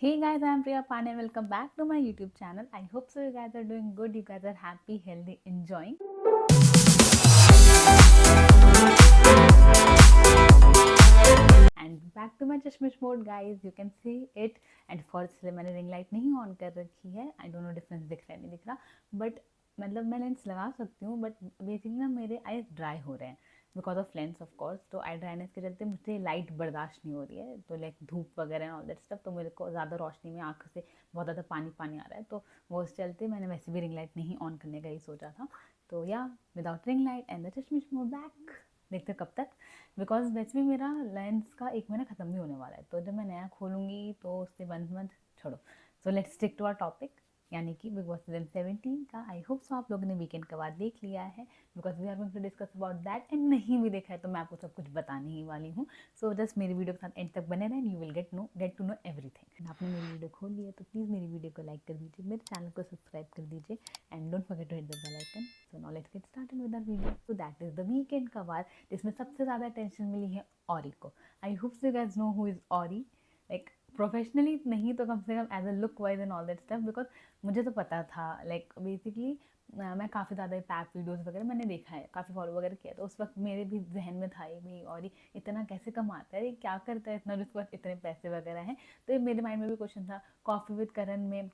Hey guys, I'm Priya Pan and welcome back to my YouTube channel. I hope so you guys are doing good, you guys are happy, healthy, enjoying. And back to my चश्मिश mode guys, you can see it. And for इसलिए मैंने ring light नहीं on कर रखी है. I don't know difference दिख रहा है नहीं दिख रहा, बट मतलब मैं लेंस लगा सकती हूँ, बट बेसिकली ना मेरे आईज ड्राई हो रहे हैं because of lens of course. तो आई ड्राइनेस के चलते मुझे लाइट बर्दाश्त नहीं हो रही है, तो लाइक धूप वगैरह एंड ऑल दैट स्टफ, तो मेरे को ज़्यादा रोशनी में आँख से बहुत ज़्यादा पानी पानी आ रहा है. तो वो उस चलते मैंने वैसे भी रिंग लाइट नहीं ऑन करने का ही सोचा था. तो yeah without ring light and the चश्मिश मोड बैक. देखते कब तक, बिकॉज वैसे भी मेरा लेंस का 1 महीना ख़त्म भी होने वाला है, तो जब मैं नया खोलूँगी तो उससे 1 मंथ छोड़ो. So let's stick to our topic, यानी कि बिग बॉस सीजन 17 का. आई होप सो आप लोगों ने वीकेंड का बाद देख लिया है, because we are going to discuss about that. And नहीं भी देखा है तो मैं आपको सब कुछ बताने ही वाली हूँ. सो जस्ट मेरी वीडियो के साथ एंड तक बने रहें, you will get to know everything. आपने मेरी वीडियो खोल ली है तो प्लीज़ मेरी वीडियो को लाइक कर दीजिए, मेरे चैनल को सब्सक्राइब कर दीजिए and don't forget to hit the bell icon. So now let's get started with our video. So that is the weekend का वार, जिसमें सबसे ज़्यादा अटेंशन मिली है ऑरी को. I hope so you guys know who is Orry, like professionally नहीं तो कम से कम as a look wise and all that stuff, because मुझे तो पता था. लाइक बेसिकली मैं काफ़ी ज़्यादा पैक वीडियोस वगैरह मैंने देखा है, काफ़ी फॉलो वगैरह किया, तो उस वक्त मेरे भी जहन में था भाई और इतना कैसे कमाता है, ये क्या करता है इतना, जिसके पास इतने पैसे वगैरह हैं. तो ये मेरे माइंड में भी क्वेश्चन था. कॉफ़ी विद करण में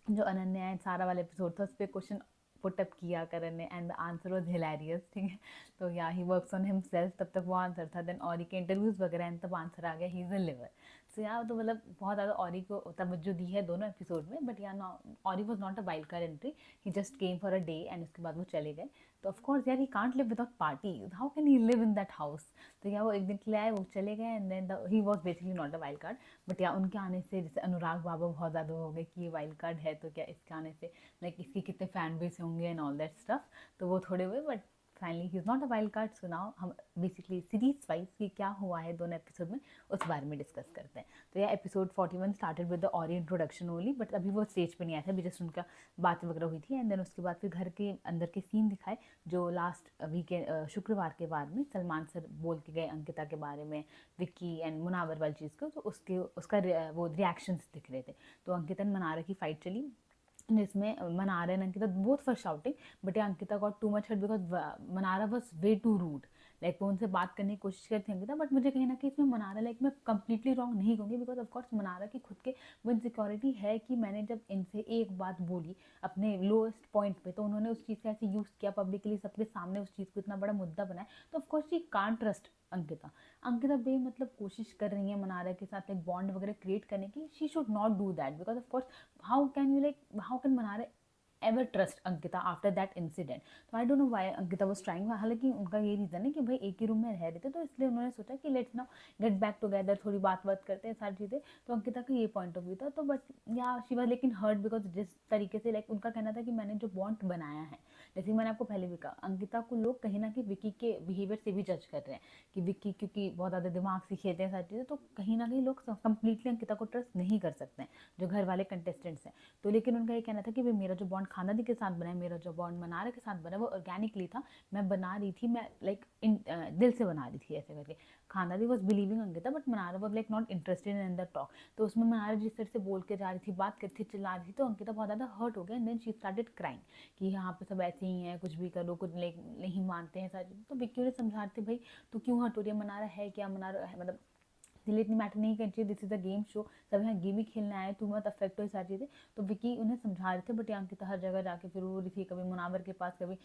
जो अनन्या एंड सारा वाला एपिसोड था, उस पर क्वेश्चन पुट अप किया करण ने and the answer was hilarious. ठीक है, तो या ही वर्क्स ऑन हिमसेल्फ, तब तक वो आंसर था. देन ऑरी के इंटरव्यूज़ वगैरह एंड तब आंसर आ गया ही इज़ अ लिवर. सो यार तो मतलब बहुत ज़्यादा ऑरी को तवज्जो दी है दोनों एपिसोड में. बट यार ऑरी was not a wild card entry, he just came for a day and उसके बाद वो चले गए. तो ऑफकोर्स यार he can't live without party, how can he live in that house. तो यार वो एक दिन के लिए आए, वो चले गए and then he was basically not a wild card. But या उनके आने से जैसे अनुराग बाबा बहुत ज़्यादा हो गए कि ये वाइल्ड कार्ड है, तो क्या इसके आने से लाइक इसकी कितने फैन बेस होंगे एंड ऑल दैट स्टफ, तो वो थोड़े हुए. But finally he is not a wild card. So now हम बेसिकली सीरीज वाइज की क्या हुआ है दोनों एपिसोड में उस बारे में डिस्कस करते हैं. तो यह episode 41 started with the ऑरी introduction only, but अभी वो स्टेज पे नहीं आया था, अभी जस्ट उनका बात वगैरह हुई थी. एंड देन उसके बाद फिर घर के अंदर के सीन दिखाए, जो लास्ट वीकेंड शुक्रवार के बाद में सलमान सर बोल के गए अंकिता के बारे में, विक्की एंड मुनावर वाली चीज़ को, तो उसका वो रिएक्शंस दिख रहे थे. तो अंकिता ने मनारा की फाइट चली, जिसमें Mannara and Ankita both for shouting, but yeah Ankita got too much hurt because Mannara was way too rude. Like वो उनसे बात करने की कोशिश करती थी अंकिता, बट मुझे कहीं ना कहीं इसमें मनारा, लाइक मैं कंप्लीटली रॉन्ग नहीं कहूँगी, बिकॉज ऑफकोर्स मनारा की खुद के वो इनसिक्योरिटी है कि मैंने जब इनसे एक बात बोली अपने लोएस्ट पॉइंट पे, तो उन्होंने उस चीज़ का ऐसे यूज़ किया पब्लिकली सबके सामने, उस चीज़ को इतना बड़ा मुद्दा बनाया. तो of course she can't trust Ankita. Ankita बे मतलब कोशिश कर रही है मनारा के साथ एक बॉन्ड वगैरह क्रिएट करने की. She should not do that, because of course how can Mannara ever trust Ankita after that incident. तो I don't know why Ankita was trying. हालांकि उनका ये रीज़न है कि भाई एक ही रूम में रह रहे थे, तो इसलिए उन्होंने सोचा कि let's now get back together, थोड़ी बात करते हैं सारी चीज़ें. तो अंकिता का ये पॉइंट ऑफ व्यू था. तो बट या शी वाज लेकिन हर्ट बिकॉज जिस तरीके से लाइक उनका कहना था कि मैंने जो बॉन्ड बनाया है, जैसे मैंने आपको पहले भी कहा, अंकिता को लोग कहीं ना कहीं विक्की के बिहेवियर से भी जज कर रहे हैं कि विक्की क्योंकि बहुत ज़्यादा दिमाग से खेलते हैं सारी चीज़ें, तो कहीं ना कहीं लोग कंप्लीटली अंकिता को ट्रस्ट नहीं कर सकते हैं जो घर वाले कंटेस्टेंट्स हैं. तो लेकिन उनका ये कहना था कि भाई मेरा जो बॉन्ड खानदानी के साथ बना है, मेरा जो बॉन्ड मनारा के साथ बना है, वो ऑर्गेनिकली था, मैं बना रही थी, मैं लाइक दिल से बना रही थी ऐसे करके. खानदानी was believing Ankita, but Mannara was like not interested in the talk. तो उसमें मनारा जिस तरह से बोल के जा रही थी, बात करती थी, चिल्ला रही थी, तो अंकिता बहुत ज़्यादा हर्ट हो गया. And then she started crying कि यहाँ पे सब ऐसे ही हैं, कुछ भी करो, कुछ लाइक नहीं मानते हैं सारी. तो विक्की ने समझाते भाई तू क्यों हर्ट हो रही है, मनारा है क्या, मनारा है मतलब दिल इतनी मैटर नहीं करनी चाहिए, this is a game show, सब यहाँ गेम ही खेलना है, तू मत अफेक्ट हो सारी चीज़ें. तो विकी उन्हें समझा रहे थे, बट अंकिता हर जगह जाके फिर रो रही थी, कभी मुनावर के पास, कभी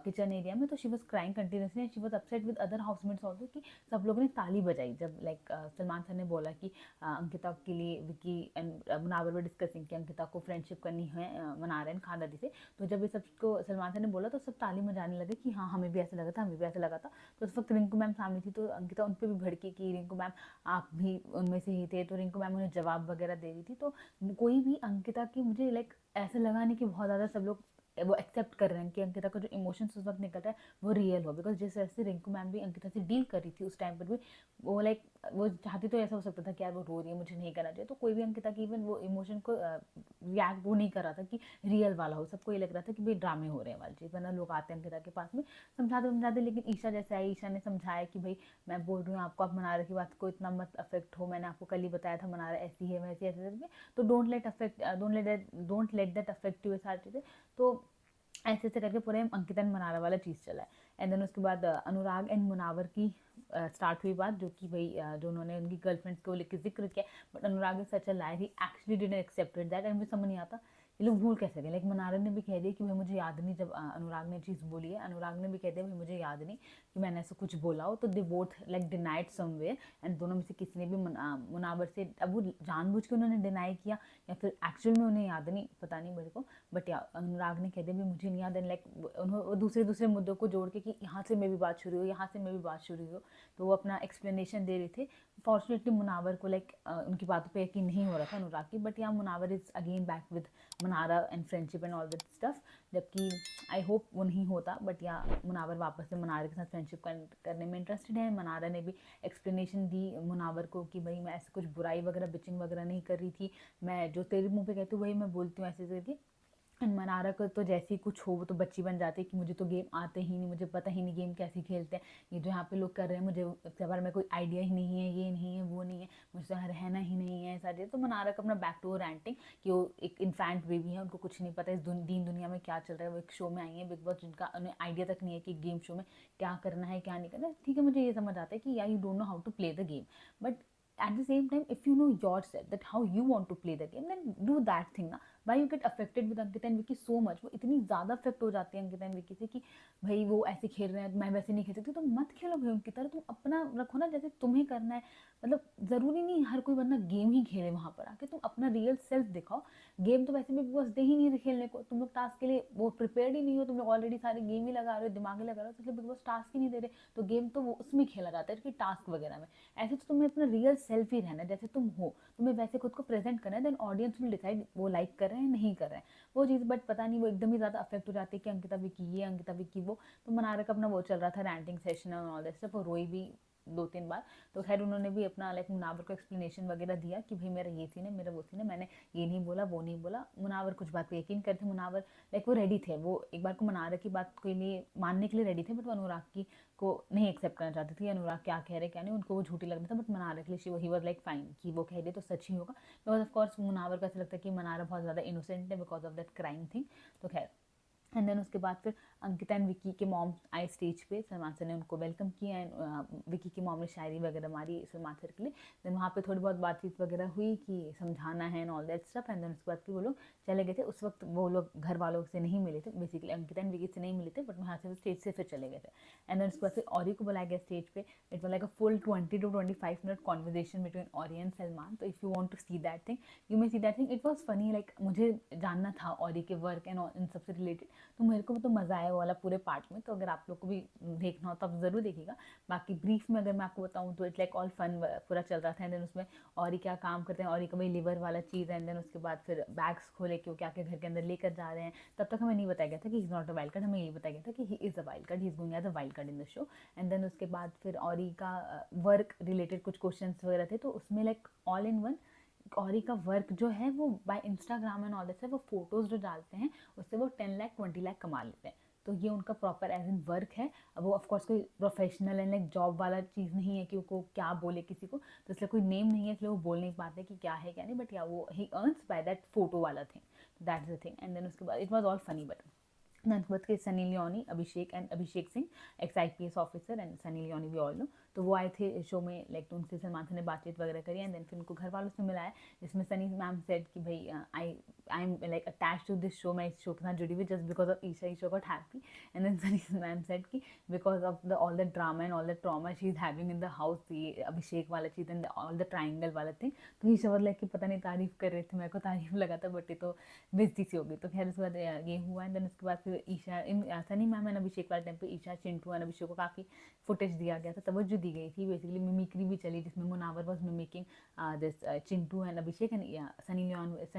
किचन एरिया में. तो she was crying continuously and she was upset with other housemates also कि सब लोगों ने ताली बजाई जब लाइक सलमान सर ने बोला कि अंकिता के लिए Vicky and Munawar were discussing कि अंकिता को फ्रेंडशिप करनी है मनारा एंड खानदादी से. तो जब ये सबको सलमान सर ने बोला तो सब ताली बजाने लगे कि हाँ हमें भी ऐसा लगा था, हमें भी ऐसा लगा था. तो उस वक्त रिंकू मैम सामने थी, तो अंकिता उन पर भी भड़की कि रिंकू मैम आप भी उनमें से ही थे. तो रिंकू मैम उन्हें जवाब वगैरह दे रही थी. तो कोई भी अंकिता की मुझे लाइक ऐसा लगा नहीं कि बहुत ज़्यादा सब लोग वो एक्सेप्ट कर रहे हैं कि अंकिता का जो इमोशंस उस वक्त निकल रहा है वो रियल हो. बिकॉज जिस तरह से रिंकू मैम भी अंकिता से डील कर रही थी उस टाइम पर भी, वो लाइक वो चाहती तो ऐसा हो सकता था कि यार वो रो रही है, मुझे नहीं करना चाहिए, तो कोई भी अंकिता की इवन वो इमोशन को रिएक्ट वो नहीं कर रहा था कि रियल वाला हो, सबको ये लग रहा था कि भाई ड्रामे हो रहे हैं वाली चीज़। वरना लोग आते हैं अंकिता के पास में समझाते, लेकिन ईशा जैसे आई, ईशा ने समझाया कि भाई मैं बोल रही हूँ आपको, आप मनारा की बात को इतना मत अफेक्ट हो, मैंने आपको कल ही बताया था मनारा ऐसी है वैसी ऐसे करके, तो don't let that affect you, सारी चीज़ें। तो ऐसे ऐसे करके पूरे अंकिता एंड मनारा वाला चीज़ चला है। एंड देन उसके बाद अनुराग एंड मुनावर की स्टार्ट हुई बात, जो कि भाई जो उन्होंने उनकी गर्लफ्रेंड्स को लेकर जिक्र किया, but Anurag is such a liar, he actually didn't accepted that. And मुझे समझ नहीं आता ये लोग भूल कैसे गए। लाइक मनारा ने भी कह दिया कि भाई मुझे याद नहीं, जब अनुराग ने चीज़ बोली है, अनुराग ने भी कह दिया भाई मुझे याद नहीं कि मैंने ऐसा कुछ बोला हो। तो they both like denied somewhere, and दोनों में से किसी ने भी मुनावर से, अब वो जानबूझ के उन्होंने डिनाई किया या फिर एक्चुअल में उन्हें याद नहीं, पता नहीं मेरे को, बट या अनुराग ने कह दिया भी मुझे नहीं याद। एंड लाइक उन्होंने दूसरे मुद्दों को जोड़ के कि यहाँ से मेरी बात शुरू हो, यहाँ से मेरी बात शुरू हो, तो वो अपना एक्सप्लेनेशन दे रहे थे। फॉर्चुनेटली मुनावर को लाइक उनकी बातों पे यकीन नहीं हो रहा था अनुराग की, बट यहाँ Munawar is again back with Mannara and friendship and all that stuff, जबकि आई होप वो नहीं होता। बट या मुनावर वापस से मनारा के साथ फ्रेंडशिप करने में इंटरेस्टेड है। मनारा ने भी एक्सप्लेनेशन दी मुनावर को कि भाई मैं ऐसे कुछ बुराई वगैरह बिचिंग वगैरह नहीं कर रही थी, मैं जो तेरे मुंह पे कहती हूँ वही मैं बोलती हूँ, ऐसे करके। एंड मनारा को तो जैसे ही कुछ हो वो तो बच्ची बन जाती है कि मुझे तो गेम आते ही नहीं, मुझे पता ही नहीं गेम कैसे खेलते हैं, ये जो यहाँ पे लोग कर रहे हैं मुझे इसके बारे में कोई आइडिया ही नहीं है, ये नहीं है वो नहीं है, मुझसे यहाँ रहना ही नहीं है, ऐसा। तो मनारा का अपना बैक टू रैंटिंग कि वो एक इन्फेंट बेबी है, उनको कुछ नहीं पता इस दीन दुनिया में क्या चल रहा है। वो एक शो में आई है बिग बॉस, जिनका उन्हें आइडिया तक नहीं है कि गेम शो में क्या करना है क्या नहीं करना है। ठीक है, मुझे ये समझ आता है कि yeah you don't know how to play the game, but at the same time if you know yourself that how you want to play the game, then do that thing na. Why you get affected with Ankita and Vicky so much, वो इतनी ज़्यादा affect हो जाती है Ankita and Vicky से कि भाई वो ऐसे खेल रहे हैं मैं वैसे नहीं खेल सकती, तो मत खेलो भाई उनकी तरह, तुम अपना रखो ना जैसे तुम्हें करना है। मतलब ज़रूरी नहीं हर कोई बंदा गेम ही खेले, वहाँ पर आके तुम अपना रियल सेल्फ दिखाओ। गेम तो वैसे भी बिग बॉस दे ही नहीं रहे खेलने को, तुम लोग टास्क के लिए वो प्रिपेयर्ड ही नहीं हो, तुम लोग ऑलरेडी सारे गेम ही लगा रहे हो, दिमाग ही लगा रहे हो, तो इसलिए बिग बॉस टास्क ही नहीं दे रहे, तो गेम तो वो उसमें खेला जाता है कि टास्क वगैरह में। ऐसे तो तुम्हें अपना रियल सेल्फ ही रहना है, जैसे तुम हो तुम्हें वैसे खुद को प्रेजेंट करना है, देन ऑडियंस विल डिसाइड वो लाइक कर रहे हैं नहीं कर रहे हैं वो चीज़। बट पता नहीं वो एकदम ही ज़्यादा अफेक्ट हो जाती है कि अंकिता विकी ये अंकिता विकी वो। तो मनारा का अपना वो चल रहा था रैंटिंग सेशन और ऑल दैट स्टफ, और रोई भी 2-3 बार। तो खैर उन्होंने भी अपना लाइक मुनावर को एक्सप्लेनेशन वगैरह दिया कि भाई मेरा ये सीन है, मेरा वो सीन है, मैंने ये नहीं बोला वो नहीं बोला। मुनावर कुछ बात पे यकीन करते, मुनावर लाइक वो रेडी थे, वो एक बार को मनारा की बात के लिए मानने के लिए रेडी थे, बट वो अनुराग की को नहीं एक्सेप्ट करना चाहती थी। अनुराग क्या कह रहे क्या नहीं उनको वो झूठी लग रहा था, बट मनारा के लिए ही वॉज लाइक फाइन कि वो कह रही तो सच ही होगा, बिकॉज ऑफ कोर्स मुनावर का ऐसा लगता है कि मनारा बहुत ज़्यादा इनोसेंट है because of that crime thing. तो खैर एंड देन उसके बाद फिर अंकिता एंड विकी के मॉम आए स्टेज पे, सलमान सर ने उनको वेलकम किया एंड विकी की मॉम ने शायरी वगैरह मारी सलमान सर के लिए। देन वहाँ पे थोड़ी बहुत बातचीत वगैरह हुई कि समझाना है and all that stuff. And then उसके बाद फिर वो लोग चले गए थे। उस वक्त वो लोग घर वालों से नहीं मिले थे, बेसिकली अंकिता एंड विकी से नहीं मिले थे, बट वहाँ से वो स्टेज से फिर चले गए थे। एंड देन उसके बाद फिर औरी को बुलाया गया स्टेज पे। It was like a full 20 to 25 minute conversation between Orry and Salman. तो if you want to see that thing you may see that thing. It was funny, like मुझे जानना था औरी के वर्क एंड इन सबसे रिलेटेड, तो मेरे को तो मज़ा आया वो वाला पूरे पार्ट में। तो अगर आप लोग को भी देखना हो तो आप ज़रूर देखिएगा। बाकी ब्रीफ में अगर मैं आपको बताऊँ तो इट्स लाइक ऑल फन पूरा चल रहा था। एंड देन उसमें और क्या काम करते हैं, और का भाई लिवर वाला चीज़। एंड देन उसके बाद फिर बैग्स खोले कि वो क्या क्या घर के अंदर लेकर जा रहे हैं। तब तक हमें नहीं बताया गया था कि he is not a wild card, हमें यही बताया गया था कि he is a wild card, he is going as a wild card in the show. And then उसके बाद फिर और का वर्क रिलेटेड कुछ क्वेश्चन वगैरह थे, तो उसमें लाइक ऑल इन वन औरी का वर्क जो है वो by Instagram and all that से वो फोटोज़ जो डालते हैं उससे वो 10 लाख 20 लाख कमा लेते हैं। तो ये उनका प्रॉपर एज इन वर्क है। अब वो ऑफकोर्स कोई प्रोफेशनल एंड लाइक जॉब वाला चीज़ नहीं है कि वो क्या बोले किसी को, तो इसलिए कोई नेम नहीं है, इसलिए वो बोल नहीं पाते कि क्या है क्या नहीं, बट या वो he earns by that photo वाला thing, that's the thing. And then उसके बाद it was all funny. But नंदबत के Sunny Leone, Abhishek Singh ex IPS officer and Sunny Leone भी ऑल नो, तो वो आए थे शो में। लाइक उनसे सलमान खान ने बातचीत वगैरह करी। एंड देन फिर उनको घर वालों से मिलाया, जिसमें सनी मैम सेड कि भाई I am like attach to this show, मैं इस शो के साथ जुड़ी हुई just because of Isha show got happy. And then Sunny ma'am said कि because of the all the drama and all the trauma she is having in the house, ये अभिषेक वाला चीज़ एंड ऑल द ट्राइंगल वाला thing. तो ईशा वाला कि पता नहीं तारीफ कर रहे थे, मेरे को तारीफ लगा था, बट ये तो बेइज्जती सी हो गई। तो खैर उसके बाद ये हुआ। एंड देन उसके बाद फिर ईशा सनी मैम एंड अभिषेक वाले टाइम पे ईशा, चिंटू एंड अभिषेक को काफ़ी फुटेज दिया गया था, तवज्जो दी गई थी, बेसिकली मिमिक्री भी चली जिसमें Munawar was mimicking this Chintu and Abhishek and Sunny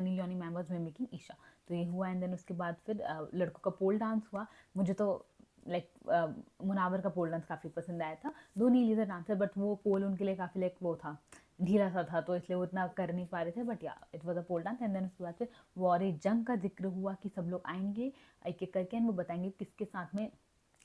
Leone ma'am was mimicking Isha. तो ये हुआ। एंड देन उसके बाद फिर लड़कों का पोल डांस हुआ। मुझे तो लाइक मुनावर का पोल डांस काफ़ी पसंद आया था। दो नील इज़ डांसर बट वो पोल उनके लिए काफ़ी लाइक वो था, ढीला सा था, तो इसलिए वो इतना कर नहीं पा रहे थे, but yeah it was a pole dance. And then उसके बाद फिर वॉर ए जंग का जिक्र हुआ कि सब लोग आएंगे एक एक करके एंड वो बताएंगे किसके साथ में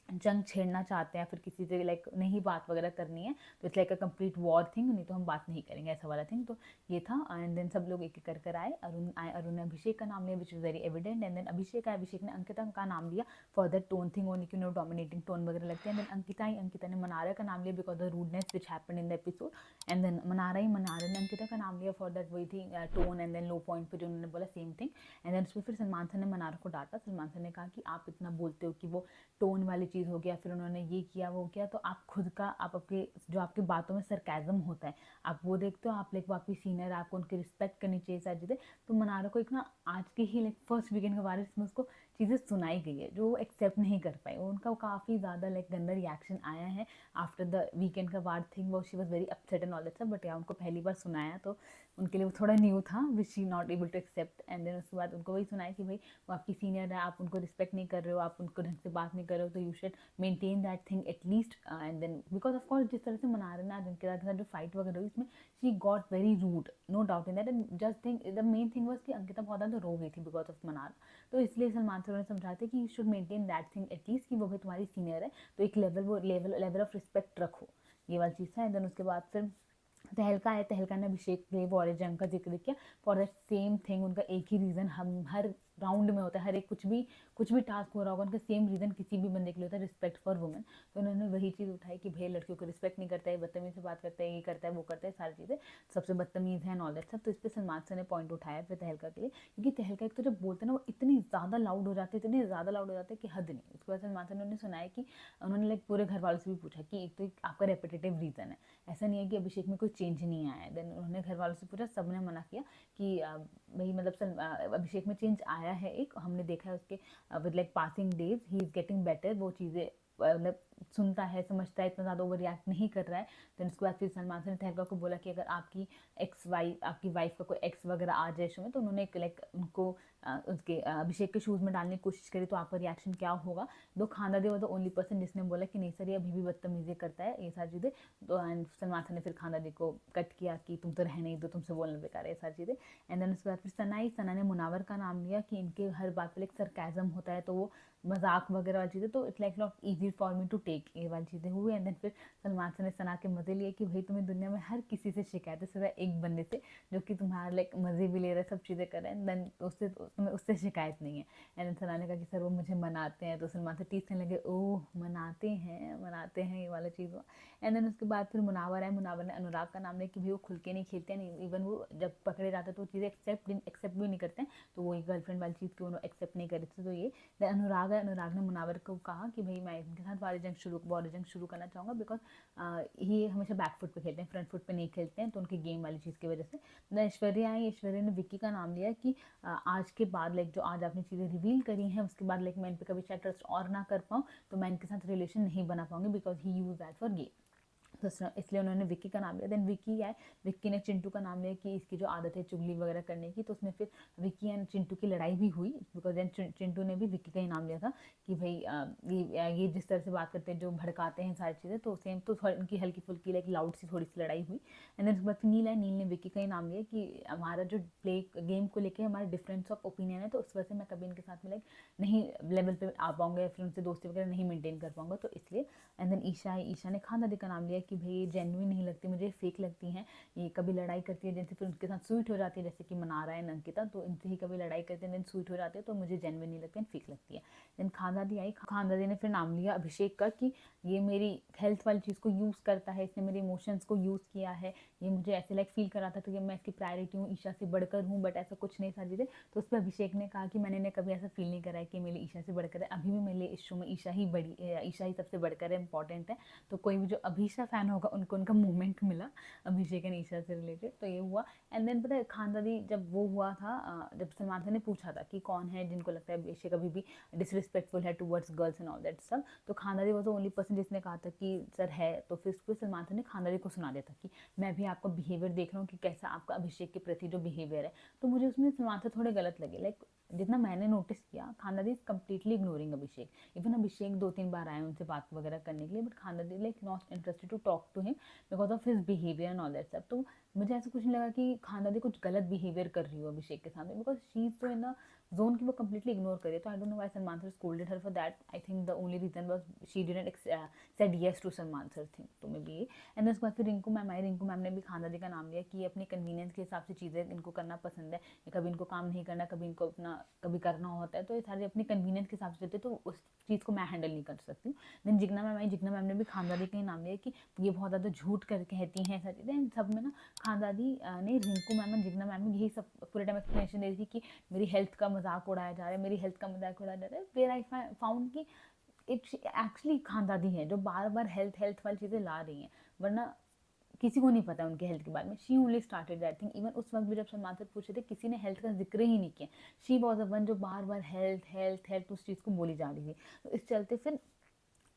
जंग छेड़ना चाहते हैं, फिर किसी से लाइक नहीं बात वगैरह करनी है, तो it's like a complete war thing, नहीं तो हम बात नहीं करेंगे, ऐसा वाला थिंग। तो ये था। एंड देन सब लोग एक एक कर आए। अरुण आए, अरुण ने अभिषेक का नाम लिया which is very evident. And then Abhishek आए, अभिषेक ने अंकिता का नाम लिया for that tone thing only, कि उन्हें डोमिनेटिंग टोन वगैरह लगती है। एंड देन अंकिता आई, अंकिता ने मनारा का नाम लिया because the rudeness which happened in the episode. And then Mannara ने अंकिता का नाम लिया फॉर दैट वही थी tone and then low point पर जो उन्होंने बोला सेम थिंग। एंड देन उसमें फिर सलमान सर ने मनारा को डांटा। सलमान सर ने कहा कि आप इतना बोलते हो कि वो टोन वाली चीज़ हो गया, फिर उन्होंने ये किया वो किया, तो आप खुद का आप आपके जो आपकी बातों में सरकाज़म होता है आप वो देखते हो, आप लाइक वो आपकी सीनियर, आपको उनकी रिस्पेक्ट करनी चाहिए सारी चीज़ें। तो मनारा को एक ना आज के ही लाइक फर्स्ट वीकेंड के बारे में उसको चीज़ें सुनाई गई है जो वो एक्सेप्ट नहीं कर पाई, उनका काफ़ी ज़्यादा लाइक गंदा रिएक्शन आया है आफ्टर द वीकेंड का वार थिंग, वो she was very upset and all that सब। बट या उनको पहली बार सुनाया तो उनके लिए वो थोड़ा न्यू था which she not able to accept. And then उसके बाद उनको वही सुनाया कि भाई वो आपकी सीनियर है, आप उनको रिस्पेक्ट नहीं कर रहे हो, आप उनको ढंग से बात नहीं कर रहे हो, तो you should maintain that thing at least. And then because of course जिस तरह से मना रहे ना जिनके साथ जो फाइट वगैरह हुई इसमें she got very rude, no doubt in that. And just think the main thing was कि अंकिता बहुत ज़्यादा रो गई थी बिकॉज ऑफ मनार, तो इसलिए सलमान सर ने समझाते कि you should maintain that thing at least, कि वो भी तुम्हारी सीनियर है तो एक लेवल वो लेवल ऑफ रिस्पेक्ट रखो, ये वाली चीज़ था। एंड देन उसके बाद फिर तहलका है, तहलका ने अभिषेक के वॉर जंग का जिक्र किया फॉर दैट सेम थिंग। उनका एक ही रीज़न हम हर राउंड में होता है, हर एक कुछ भी टास्क हो रहा होगा उनका सेम रीज़न किसी भी बंदे के लिए होता है, रिस्पेक्ट फॉर वुमेन। तो उन्होंने वही चीज़ उठाई कि भाई लड़कियों को रिस्पेक्ट नहीं करता है, बदतमीज़ से बात करता है, ये करता है वो करता है, सारी चीज़ें सबसे बदतमीज़ है एंड ऑल दैट सब। तो इस पर सलमान सर ने पॉइंट उठाया फिर तहलका के लिए, क्योंकि तहलका एक तो जब बोलते हैं ना वो इतनी ज़्यादा लाउड हो जाते हैं, इतने ज़्यादा लाउड हो जाते हैं कि हद नहीं। उसके बाद सलमान सर ने उन्हें सुनाया कि उन्होंने लाइक पूरे घर वालों से भी पूछा कि एक तो आपका रेपिटेटिव रीज़न है, ऐसा नहीं है कि अभिषेक में कोई चेंज नहीं आया है। देन उन्होंने घर वालों से पूछा, सबने मना किया कि भाई मतलब अभिषेक में चेंज आया है, एक हमने देखा है उसके with like passing days he is getting better, वो चीज़ें मतलब सुनता है समझता है, इतना ज़्यादा ओवर रिएक्ट नहीं कर रहा है। देन उसके बाद फिर सलमान सर ने तहलका को बोला कि अगर आपकी आपकी वाइफ का कोई एक्स वगैरह आ जाए शो में, तो उन्होंने लाइक उनको उसके अभिषेक के शूज़ में डालने की कोशिश करी, तो आपका रिएक्शन क्या होगा। दो खाना दे वो द ओनली पर्सन जिसने बोला कि नहीं सर ये अभी भी बदतमीजी करता है, ये सारी चीज़ें। तो एंड सलमान सर ने फिर खाना दी को कट किया कि तुम तो रहने ही दो, तुमसे बोलना बेकार है, ये सारी चीज़ें। एंड देन उसके बाद फिर सना ने मुनावर का नाम लिया कि इनके हर बात पर एक सरकाज़म होता है, तो वो मजाक वगैरह वाली चीज़ें, तो it's like not easy for me to take, ये वाली चीज़ें हुई। एंड देन फिर सलमान सर ने सना के मज़े लिए कि भाई तुम्हें दुनिया में हर किसी से शिकायत है सिवाय एक बंदे से जो कि तुम्हारा लाइक मज़े भी ले रहे सब चीज़ें कर रहे हैं, देन उससे तुम्हें उससे शिकायत नहीं है। एंड देन सना ने कहा कि सर वो मुझे मनाते हैं, तो सलमान से टीज करने लगे, ओह मनाते हैं ये वाला चीज़ हुआ। एंड देन उसके बाद फिर मुनावर है, मुनावर ने अनुराग का नाम लिया कि भाई वो खुल के नहीं खेलते हैं, नहीं इवन वो जब पकड़े जाते हैं तो चीज़ें एक्सेप्ट भी नहीं करते हैं, तो वही गर्लफ्रेंड वाली चीज़ की उन्होंने एक्सेप्ट नहीं करी थी। तो ये अनुराग है, अनुराग ने मुनावर को कहा कि भाई मैं इनके साथ वॉर जंग शुरू करना चाहूँगा बिकॉज ये हमेशा बैक फुट पे खेलते हैं, फ्रंट फुट पे नहीं खेलते हैं, तो उनकी गेम वाली चीज़ की वजह से। ऐश्वर्या आई, ऐश्वर्या ने विक्की का नाम लिया कि आज के बाद लाइक जो आज आपने चीज़ें रिवील करी हैं उसके बाद लाइक मैं इन पर कभी शायद ट्रस्ट और ना कर पाऊँ, तो मैं इनके साथ रिलेशन नहीं बना पाऊँगी because he use that for game, तो इसलिए उन्होंने विक्की का नाम लिया। देन विक्की आए, विक्की ने चिंटू का नाम लिया कि इसकी जो आदत है चुगली वगैरह करने की, तो उसमें फिर विक्की एंड चिंटू की लड़ाई भी हुई बिकॉज देन चिंटू ने भी विक्की का ही नाम लिया था कि भाई ये जिस तरह से बात करते हैं जो भड़काते हैं सारी चीज़ें, तो सेम तो उनकी हल्की फुल्की लाइक लाउड सी थोड़ी सी लड़ाई हुई। एंड देन उसके बाद नील है, नील ने विक्की का ही नाम लिया कि हमारा जो प्ले गेम को लेकर हमारा डिफरेंस ऑफ ओपिनियन है, तो उस वजह से मैं कभी इनके साथ में लाइक नहीं लेवल पे आ पाऊंगा या फिर उनसे दोस्ती वगैरह नहीं मेंटेन कर पाऊंगा, तो इसलिए। एंड देन ईशा है, ईशा ने खानदादी का नाम लिया कि भाई जेन्युइन नहीं लगती मुझे, फेक लगती हैं, ये कभी लड़ाई करती है जैसे फिर उनके साथ स्वीट हो जाती है, जैसे कि मनारा है अंकिता, तो इनसे ही कभी लड़ाई करते हैं देन स्वीट हो जाते हैं, तो मुझे जेन्युइन नहीं लगती है, फेक लगती है। देन खानदादी आई, खानदादी ने फिर नाम लिया अभिषेक का कि ये मेरी हेल्थ वाली चीज़ को यूज़ करता है, इसने मेरे इमोशंस को यूज़ किया है, ये मुझे ऐसे लाइक फील करा था तो कि मैं इसकी प्रायोरिटी हूँ, ईशा से बढ़कर हूँ, बट ऐसा कुछ नहीं सारी चीज़ें। तो उस पर अभिषेक ने कहा कि मैंने कभी ऐसा फील नहीं करा है कि मेरी ईशा से बढ़कर है, अभी भी मेरे लिए इस शो में ईशा ही सबसे बढ़कर है, इंपॉर्टेंट है। तो कोई भी जो अभिषा फैन होगा उनको उनका मोमेंट मिला अभिषेक एंड ईशा से रिलेटेड, तो ये हुआ। एंड देन पता है खानदादी जब वो हुआ था, जब सलमान खान ने पूछा था कि कौन है जिनको लगता है अभिषेक अभी भी डिसरिस्पेक्टफुल है towards girls and all that सब, तो खानदादी वो तो ओनली पर्सन जिसने कहा था कि सर है, तो फिर उसको सलमान खान ने खानदादी को सुना दिया था कि मैं भी आपका बिहेवियर देख रहा हूँ कि कैसा आपका अभिषेक के प्रति जो बिहेवियर है, तो मुझे उसमें सलमान से थोड़े गलत लगे, लाइक जितना मैंने नोटिस किया, Khanzaadi is completely ignoring Abhishek. Even Abhishek 2-3 बार आए उनसे बात वगैरह करने के लिए, but Khanzaadi like not interested to talk to him because of his behaviour and all that सब। तो मुझे ऐसा कुछ नहीं लगा कि खांदादी कुछ गलत बिहेवियर कर रही हो अभिषेक के सामने, बिकॉज शी इज तो इन अ जोन की वो कम्प्लीटली इग्नोर करिए। तो I don't know why Salman sir scolded her for that. I think the only reason was she didn't said yes to Salman sir thing, तो मे बी। एंड उसके बाद फिर Rinku ma'am आई। रिंकू मैम ने भी खांदादी का नाम लिया कि ये अपने कन्वीनियंस के हिसाब से चीज़ें इनको करना पसंद है, कभी इनको काम नहीं करना, कभी इनको अपना कभी करना होता है, तो ये सारे अपने कन्वीनियंस के हिसाब से देते, तो उस चीज़ को मैं हैंडल नहीं कर सकती हूँ। देन जिग्ना मैम आई। जिग्ना मैम ने भी खांदादी का ही नाम लिया कि ये बहुत ज़्यादा झूठ कर कहती हैं ऐसा चीज़ें। एंड सब में ना खांदादी ने रिंकू मैम और जिग्ना मैम ने यही सब पूरे टाइम एक्सप्लेनेशन दे रही थी कि मेरी हेल्थ का मजाक उड़ाया जा रहा है, मेरी हेल्थ का मजाक उड़ाया जा रहा है। वेयर आई फाउंड कि इट्स एक्चुअली खांदादी है जो बार बार हेल्थ हेल्थ वाली चीज़ें ला रही हैं, वरना किसी को नहीं पता उनके हेल्थ के बारे में। She only started that thing. Even उस वक्त भी जब सलमान सर पूछे थे, किसी ने हेल्थ का जिक्र ही नहीं किया। शी वॉज अ वन जो बार बार हेल्थ हेल्थ हेल्थ उस चीज़ को बोली जा रही थी। तो इस चलते फिर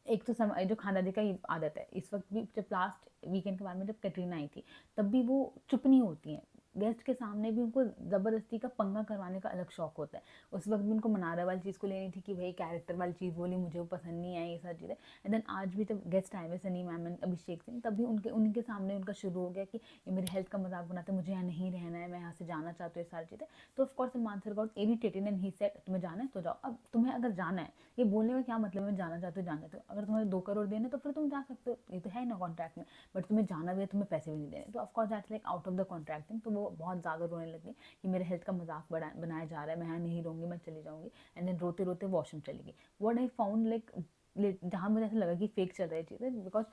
एक तो जो खांदादी का आदत है, इस वक्त भी जब लास्ट वीकेंड के बाद में जब कैटरीना आई थी, तब भी वो चुप नहीं होती हैं। गेस्ट के सामने भी उनको ज़बरदस्ती का पंगा करवाने का अलग शौक होता है। उस वक्त भी उनको मनारा वाली चीज़ को लेनी थी कि भाई कैरेक्टर वाली चीज़ बोली, मुझे वो पसंद नहीं आई, ये सारी चीज़ें। एंड देन आज भी जब गेस्ट आए हुए सनी मैम एंड अभिषेक सिंह, तब भी उनके सामने उनका शुरू हो गया कि ये मेरी हेल्थ का मजाक बनाते, मुझे यहाँ नहीं रहना है, मैं यहाँ से जाना चाहती हूँ, ये सारी चीज़ें। तो of course Salman sir got irritated and he said तुम्हें जाना है तो जाओ। अब तुम्हें अगर जाना है, ये बोलने में क्या मतलब है जाना चाहते हो जाना चाहते हो, अगर तुम्हें 2 करोड़ देने तो फिर तुम जा सकते हो, ये तो है ना कॉन्ट्रैक्ट में। बट तुम्हें जाना भी है, तुम्हें पैसे भी नहीं देने, तो of course that's like out of the contract thing. तो वो बहुत ज़्यादा रोने लगी कि मेरे हेल्थ का मजाक बनाया जा रहा है, मैं यहाँ नहीं रहूँगी, मैं चली जाऊँगी। एंड देन रोते रोते वॉशरूम चली गई। वॉट आई फाउंड लाइक जहाँ मुझे ऐसा लगा कि फेक चल रही चीज़ें, बिकॉज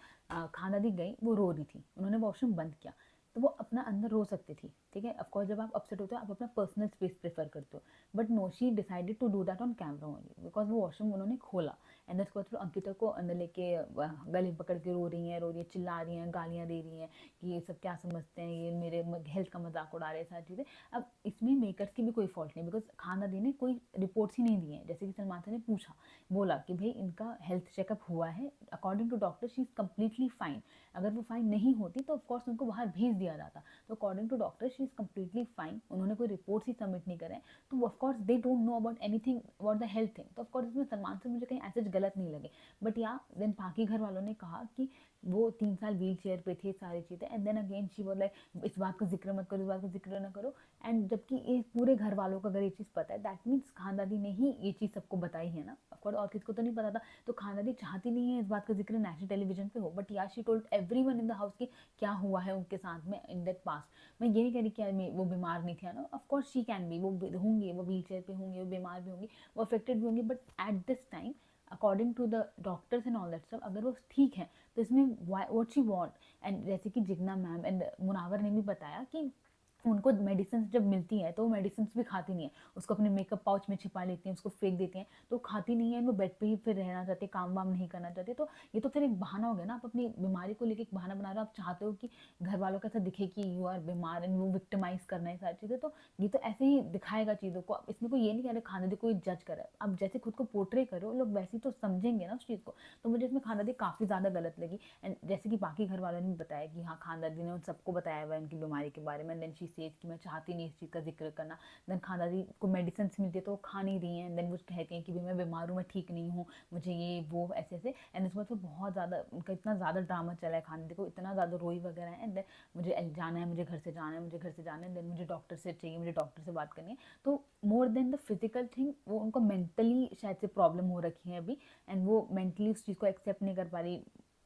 खांदादी गई, वो रो रही थी, उन्होंने वॉशरूम बंद किया, तो वो अपना अंदर रो सकती थी, ठीक है। ऑफकोर्स जब आप अपसेट होते हो आप अपना पर्सनल स्पेस प्रेफर करते हो, but no, she decided to do that on camera only because वो वॉशरूम उन्होंने खोला। एंड उसके बाद फिर अंकिता को अंदर लेके गले पकड़ के रो रही हैं, चिल्ला रही हैं, गालियाँ दे रही हैं कि ये सब क्या समझते हैं, ये मेरे हेल्थ का मजाक उड़ा रहे हैं, सारी चीज़ें। अब इसमें मेकर्स की भी कोई फॉल्ट नहीं, बिकॉज खांदादी ने कोई रिपोर्ट्स ही नहीं दी हैं। जैसे कि सलमान सर ने पूछा, बोला कि भाई इनका हेल्थ चेकअप हुआ है, according to doctor she is completely fine. अगर वो फाइन नहीं होती तो ऑफकोर्स उनको बाहर भेज दिया जाता। तो according to doctor she is completely fine, उन्होंने कोई रिपोर्ट्स ही सबमिट नहीं करे, तो of course they don't know about anything about the health thing. तो ऑफकोर्स इसमें सलमान से मुझे कहीं ऐसे गलत नहीं लगे। बट या देन बाकी घर वालों ने कहा कि वो 3 साल व्हील चेयर पे थे, सारी चीज़ें। And then again she was like इस बात का जिक्र मत करो, इस बात का जिक्र ना करो। एंड जबकि ये पूरे घर वालों को अगर ये चीज़ पता है, दैट मीन्स खानदादी ने ही ये चीज़ सबको बताई है ना, ऑफकोर्स और किसको तो नहीं पता था। तो खानदादी चाहती नहीं है इस बात का जिक्र नेशनल टेलीविजन पे हो, बट या she told everyone in the house कि क्या हुआ है उनके साथ में इन दैट पास्ट। मैं ये नहीं कह रही कि वो बीमार नहीं थी ना, ऑफकोर्स शी कैन बी, वो होंगी, वो व्हील चेयर पे होंगी, वो बीमार भी होंगी, वो अफेक्टेड भी होंगी, but at this time according to the doctors and all that सब, अगर वो ठीक है तो इसमें व्हाट शी वांट। एंड जैसे कि जिग्ना मैम एंड मुनावर ने भी बताया कि उनको मेडिसिन जब मिलती है तो वो मेडिसिन भी खाती नहीं है, उसको अपने मेकअप पाउच में छिपा लेती हैं, उसको फेंक देती हैं, तो खाती नहीं है, वो बेड पे ही फिर रहना चाहती है, काम वाम नहीं करना चाहती। तो ये तो फिर एक बहाना हो गया ना, आप अपनी बीमारी को लेकर एक बहाना बना रहे हो, आप चाहते हो कि घर वालों को ऐसा दिखे कि यू आर बीमार एंड वो विक्टिमाइज करना है सारी चीज़ें। तो ये तो ऐसे ही दिखाएगा चीज़ों को, इसमें कोई ये नहीं कह रहे खानदादी कोई जज करे, आप जैसे खुद को पोर्ट्रे करो लोग वैसे तो समझेंगे ना उस चीज़ को। तो मुझे इसमें खानदादी काफ़ी ज़्यादा गलत लगी। एंड जैसे कि बाकी घर वालों ने भी बताया कि हाँ खानदादी ने उन सबको बताया हुआ है उनकी बीमारी के बारे में। देन शी सेज कि मैं चाहती नहीं इस चीज़ का जिक्र करना। देन खानदादी को मेडिसिन मिलती है तो वो खा नहीं रही हैं। देन वो कहती हैं कि मैं बीमार हूँ, मैं ठीक नहीं हूँ, मुझे ये वो ऐसे ऐसे। एंड उसके बाद फिर बहुत ज़्यादा उनका इतना ज़्यादा ड्रामा चला है, खानदादी को इतना ज़्यादा रोई वगैरह है। एंड देन मुझे जाना है, मुझे घर से जाना है, मुझे घर से जाना है, देन मुझे डॉक्टर से चाहिए, मुझे डॉक्टर से बात करनी है। तो more than the physical thing, वो उनको मेंटली शायद से प्रॉब्लम हो रखी है अभी, एंड वो मेंटली उस चीज़ को एक्सेप्ट नहीं कर पा रही,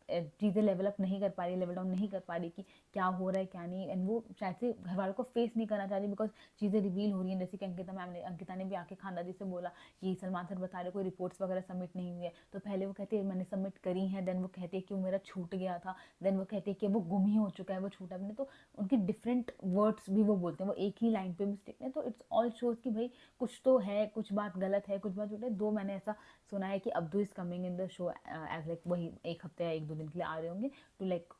चीज़ें लेवल अप नहीं कर पा रही, लेवल डाउन नहीं कर पा रही कि क्या हो रहा है क्या नहीं। एंड वो शायद से घर वालों को फेस नहीं करना चाह रही बिकॉज चीज़ें रिवील हो रही हैं। जैसे कि अंकिता ने भी आके खानदादी से बोला कि सलमान सर बता रहे कोई रिपोर्ट्स वगैरह सबमिट नहीं हुई है। तो पहले वो कहते हैं मैंने सबमिट करी है, देन वो कहते हैं कि वो मेरा छूट गया था, देन वो कहते हैं कि वो गुम ही हो चुका है, वो छूटा भी नहीं। तो उनके डिफरेंट वर्ड्स भी वो बोलते हैं, वो एक ही लाइन पे मिस्टेक नहीं। तो इट्स ऑल शोज कि भाई कुछ तो है, कुछ बात गलत है, कुछ बात झूठ है। दो मैंने ऐसा सुना है कि Abdu is coming in the show as like वही 1 हफ्ते या 1-2 दिन के लिए आ रहे होंगे to like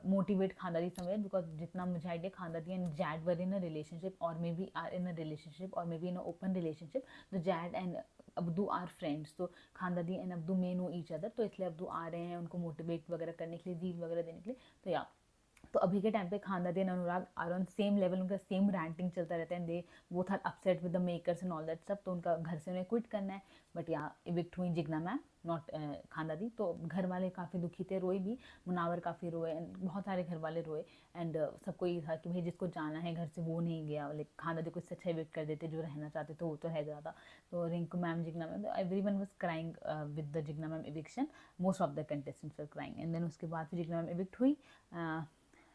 motivate Khanzaadi somewhere, because जितना मुझे idea Khanzaadi and Jad were in a relationship और maybe are in a relationship और maybe in a open relationship. तो Jad and Abdu are friends, तो Khanzaadi and Abdu may know each other, तो इसलिए Abdu आ रहे हैं उनको motivate वगैरह करने के लिए, रील वगैरह देने के लिए। तो या तो अभी के टाइम पे Khanzaadi and Anurag are on same level, उनका सेम रैंटिंग चलता रहता है, they both are upset with the makers and all that सब, तो उनका घर से उन्हें क्विट करना है। बट यहाँ इविक्ट हुई जिग्ना मैम, नॉट खांदादी। तो घर वाले काफ़ी दुखी थे, रोए भी, मुनावर काफ़ी रोए एंड बहुत सारे घर वाले रोए एंड सबको ये था कि भाई जिसको जाना है घर से वो नहीं गया, लाइक खांदादी को इससे अच्छा इविक्ट कर देते, जो रहना चाहते थे वो तो रह जाता। तो Rinku ma'am, Jigna ma'am, everyone was crying with the Jigna ma'am eviction, most of the contestants were crying. And then उसके बाद फिर जिग्ना मैम इविक्ट हुई।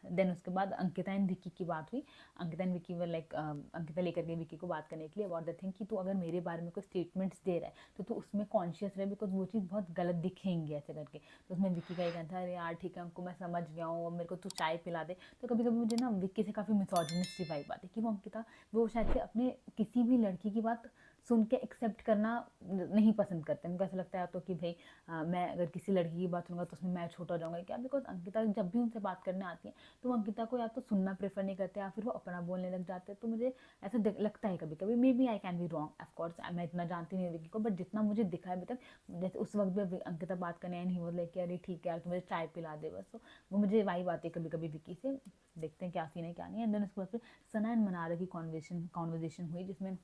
देन उसके बाद अंकिता एंड विक्की की बात हुई। Ankita and Vicky were like, Ankita लेकर गई विक्की को बात करने के लिए अबाउट द थिंग कि तू अगर मेरे बारे में कोई स्टेटमेंट्स दे रहा है तो तू उसमें कॉन्शियस रहे, बिकॉज वो चीज़ बहुत गलत दिखेंगी ऐसे करके। तो उसमें विक्की का ये कहना था, अरे यार ठीक है अंकु मैं समझ गया हूँ, अब मेरे को तू चाय पिला दे। तो कभी कभी मुझे ना विक्की से काफ़ी मिसोजिनिस्टिक वाइब आती है कि वो अंकिता, वो शायद से अपने किसी भी लड़की की बात सुन के एक्सेप्ट करना नहीं पसंद करते। उनको ऐसा लगता है तो कि भाई मैं अगर किसी लड़की की बात सुनूंगा तो उसमें मैं छोटा हो जाऊंगा क्या, बिकॉज अंकिता जब भी उनसे बात करने आती है तो वो अंकिता को या तो सुनना प्रेफर नहीं करते या फिर वो अपना बोलने लग जाते हैं। तो मुझे ऐसा लगता है कभी कभी, may be I can be wrong of course, मैं इतना जानती नहीं विक्की को, बट जितना मुझे दिखा है अभी तक, जैसे उस वक्त भी अंकिता बात करने एंड ही वाज लाइक अरे ठीक है यार, तो मुझे चाय पिला दे बस। तो वो मुझे वाइब आती है कभी कभी विक्की से, देखते हैं क्या सीन है क्या नहीं। एंड देन उसके बाद फिर सना एंड मनारा की कॉन्वर्जेशन हुई, जिसमें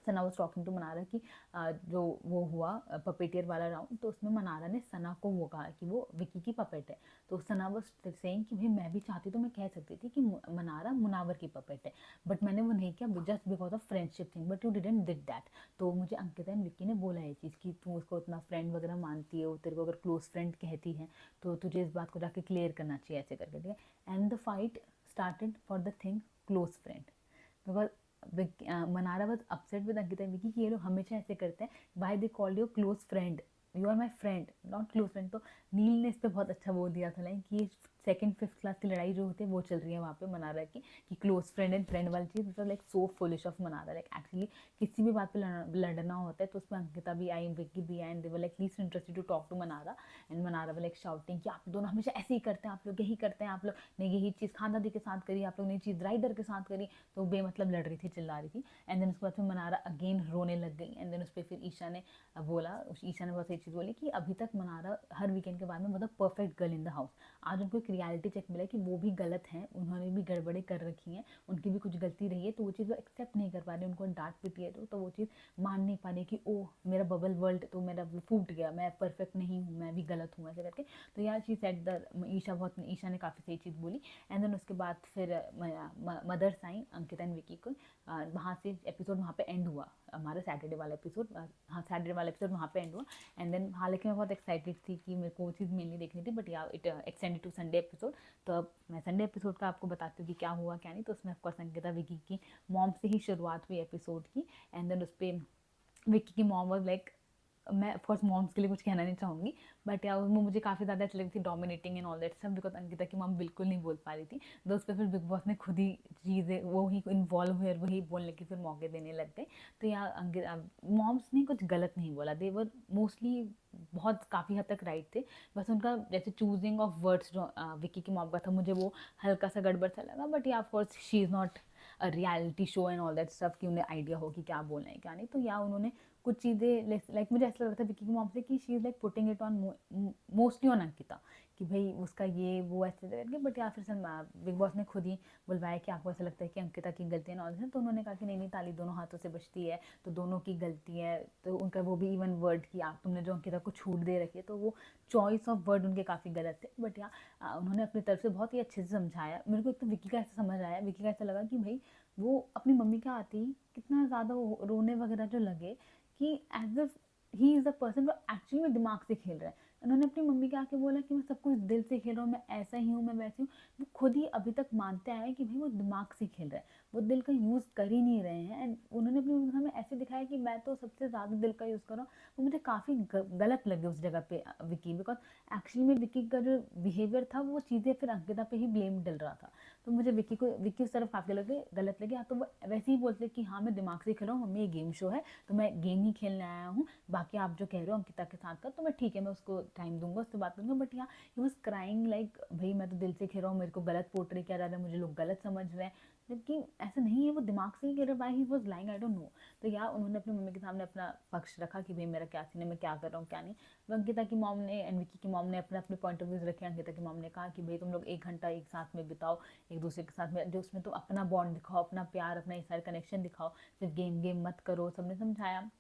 सना वॉज टॉकिंग टू मनारा कि जो वो हुआ पपेटियर वाला राउंड, तो उसमें मनारा ने सना को वो कहा कि वो विक्की की पपेट है। तो सना वॉज सेइंग कि भाई मैं भी चाहती तो मैं कह सकती थी कि मनारा मुनावर की पपेट है, बट मैंने वो नहीं किया just because of friendship thing, but you didn't did that. तो मुझे अंकिता एंड विक्की ने बोला ये चीज़ कि तू उसको इतना फ्रेंड वगैरह मानती है, वो तेरे को अगर क्लोज फ्रेंड कहती है तो तुझे इस बात को जाके क्लियर करना चाहिए ऐसे करके, ठीक है। And the fight started for the thing close friend, because Mannara was upset with Ankita Vicky कि ये लोग हमेशा ऐसे करते हैं, why they call you close friend, you are my friend not close friend. तो नील ने इस पर बहुत अच्छा बोल दिया था लाइन कि सेकंड फिफ्थ क्लास की लड़ाई जो होती है वो चल रही है वहाँ पे मनारा की, कि क्लोज फ्रेंड एंड फ्रेंड वाली चीज़, like so foolish of Mannara. Like actually किसी भी बात पे लड़ना होता है तो उसमें अंकिता भी आई, विक्की भी आई, and they were like least interested to talk to Mannara. And Mannara were like shouting कि आप दोनों हमेशा ऐसे ही करते हैं, आप लोग यही करते हैं, आप लोग ने यही चीज़ खांदादी के साथ करी, आप लोग ने चीज़ राइडर के साथ करी। तो बेमतलब लड़ रही थी, चिल्ला रही थी। एंड देन उसके बाद फिर मनारा अगेन रोने लग गई। एंड देन उस पर फिर ईशा ने बोला, ईशा ने बहुत सही चीज़ बोली कि अभी तक मनारा हर वीकेंड के बाद में मतलब perfect girl in the house. आज उनको एक रियलिटी चेक मिला कि वो भी गलत हैं, उन्होंने भी गड़बड़े कर रखी हैं, उनकी भी कुछ गलती रही है, तो वो चीज़ वो एक्सेप्ट नहीं कर पा रही, उनको डांट पीटी है तो वो चीज़ मान नहीं पा रही कि ओ मेरा बबल वर्ल्ड तो मेरा फूट गया, मैं परफेक्ट नहीं हूँ, मैं भी गलत हूँ ऐसे करके। तो यार चीज़ सेट द ईशा ने काफ़ी सही चीज़ बोली। एंड देन उसके बाद फिर mother's I Ankita and Vicky को, वहाँ से एपिसोड वहाँ पे एंड हुआ, हमारा सैटरडे वाला एपिसोड, हाँ सैटरडे वाला एपिसोड वहाँ पे एंड हुआ। एंड देन हालांकि मैं बहुत एक्साइटेड थी कि मेरे को वो चीज़ मेनली देखनी थी, but yeah it extended to Sunday episode. तो अब मैं संडे एपिसोड का आपको बताती हूँ कि क्या हुआ क्या नहीं। तो उसमें ऑफकोर्स अंकिता विकी की मॉम से ही शुरुआत हुई एपिसोड की। एंड देन उस पर विकी की मॉम वॉज लाइक, मैं ऑफकोर्स मॉम्स के लिए कुछ कहना नहीं चाहूँगी, बट या वो मुझे काफ़ी ज़्यादा अच्छी लगी थी, डोमिनेटिंग एंड ऑल दैट सब, बिकॉज अंकिता की मॉम बिल्कुल नहीं बोल पा रही थी। तो उस पर फिर बिग बॉस ने खुद ही चीज़ें वो ही इन्वॉल्व हुए और वही बोलने की फिर मौके देने लग गए। तो या मॉम्स ने कुछ गलत नहीं बोला, दे वर मोस्टली बहुत काफ़ी हद तक राइट थे। बस उनका जैसे चूजिंग ऑफ वर्ड्स जो विकी की मॉम का था, मुझे वो हल्का सा गड़बड़ सा लगा, बट या of course she is not a reality show and all that stuff कि उन्हें आइडिया हो कि क्या बोलना है क्या नहीं। तो या उन्होंने कुछ चीज़ें लाइक मुझे ऐसा लग रहा था विक्की की मॉम से कि she is like putting it on mostly on Ankita, कि भाई उसका ये वो ऐसे करके। बट या फिर बिग बॉस ने खुद ही बुलवाया कि आपको ऐसा लगता है कि अंकिता की गलती है नॉलेज है, तो उन्होंने कहा कि नहीं नहीं, ताली दोनों हाथों से बचती है, तो दोनों की गलती है। तो उनका वो भी इवन वर्ड कि आप तुमने जो अंकिता को छूट दे रखी है, तो वो चॉइस ऑफ वर्ड उनके काफ़ी गलत थे। बट या उन्होंने अपनी तरफ से बहुत ही अच्छे से समझाया। मेरे को एक तो विक्की का ऐसा समझ आया, विक्की का ऐसा लगा कि भाई वो अपनी मम्मी के आते ही कितना ज़्यादा रोने वगैरह जो लगे, कि as a he is a person वो एक्चुअली में दिमाग से खेल रहा है। उन्होंने अपनी मम्मी के आके बोला कि मैं सब कुछ दिल से खेल रहा हूँ, मैं ऐसा ही हूँ, मैं वैसी हूँ। वो खुद ही अभी तक मानते आए कि भाई वो दिमाग से खेल रहा है, वो दिल का यूज़ कर ही नहीं रहे हैं। एंड उन्होंने अपनी मम्मी में ऐसे दिखाया कि मैं तो सबसे ज़्यादा दिल का यूज़ कर रहा हूँ। वो मुझे काफ़ी गलत लगे उस जगह पे विकी, बिकॉज एक्चुअली में विकी का जो बिहेवियर था वो चीज़ें फिर अंकिता पे ही ब्लेम डल रहा था। तो मुझे विकी उस तरफ काफ़ी गलत लगे। तो वो वैसे ही बोलते कि हाँ मैं दिमाग से खेल रहा हूँ, मम्मी ये गेम शो है तो मैं गेम ही खेलने आया हूँ, बाकी आप जो कह रहे हो अंकिता के साथ का तो मैं ठीक है, मैं उसको टाइम दूंगा, उससे बात करूँगा। बट यहाँ ही वॉज क्राइंग लाइक भाई मैं तो दिल से खेल रहा हूँ, मेरे को गलत पोर्ट्रे किया जा रहा है, मुझे लोग गलत समझ रहे हैं। जबकि ऐसा नहीं है, वो दिमाग से ही कह रहा, why he was lying, I don't know. तो या उन्होंने अपनी मम्मी के सामने अपना पक्ष रखा कि भाई मेरा क्या सीन है, मैं क्या कर रहा हूँ क्या नहीं। तो अंकिता की मॉम ने एंड विकी की मॉम ने अपने अपने पॉइंट ऑफ व्यूज रखे। अंकिता की मॉम ने कहा कि भाई तुम लोग 1 घंटा एक साथ में बिताओ, एक दूसरे के साथ में, जो उसमें तुम अपना बॉन्ड दिखाओ, अपना प्यार, अपना ये सारे कनेक्शन दिखाओ, सिर्फ गेम गेम मत करो। सबने समझाया।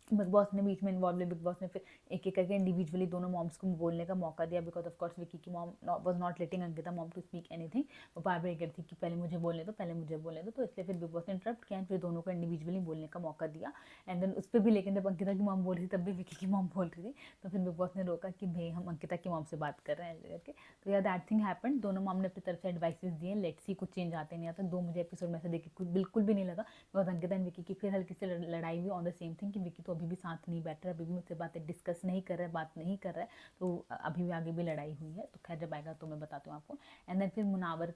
बिग बॉस ने बीच में इन्वॉल्व है, बिग बॉस ने फिर एक एक करके इंडिविजुअली दोनों मॉम्स को बोलने का मौका दिया, बिकॉज ऑफ कोर्स विकी की mom was not letting Ankita mom to speak anything. वो बार बार ये कहती थी कि पहले मुझे बोलने दो, पहले मुझे बोलने दो। तो इसलिए फिर बिग बॉस ने इंटरप्ट किया, फिर दोनों को इंडिविजुअली बोलने का मौका दिया। एंड देन उस पर भी, लेकिन जब अंकिता की मॉम बोल रही थी तब भी विकी की मॉम बोल रही थी, तो फिर बिग बॉस ने रोका कि भाई हम अंकिता की मॉम से बात कर रहे हैं ऐसे करके। तो या दैट थिंग हैपन, दोनों मॉम ने अपनी तरफ से एडवाइसेस दिए, लेट्स सी कुछ चेंज आते नहीं आता। 2 मुझे एपिसोड में से देख के कुछ बिल्कुल भी नहीं लगा, बिकॉज अंकिता एंड विकी की फिर हल्की सी लड़ाई हुई ऑन द सेम थिंग कि विकी तो अभी भी साथ नहीं बैठ रहा है, अभी भी मुझसे बातें डिस्कस नहीं कर रहा है, बात नहीं कर रहा है। तो अभी भी आगे भी लड़ाई हुई है, तो खैर जब आएगा तो मैं बताती हूँ आपको। एंड देन फिर मुनावर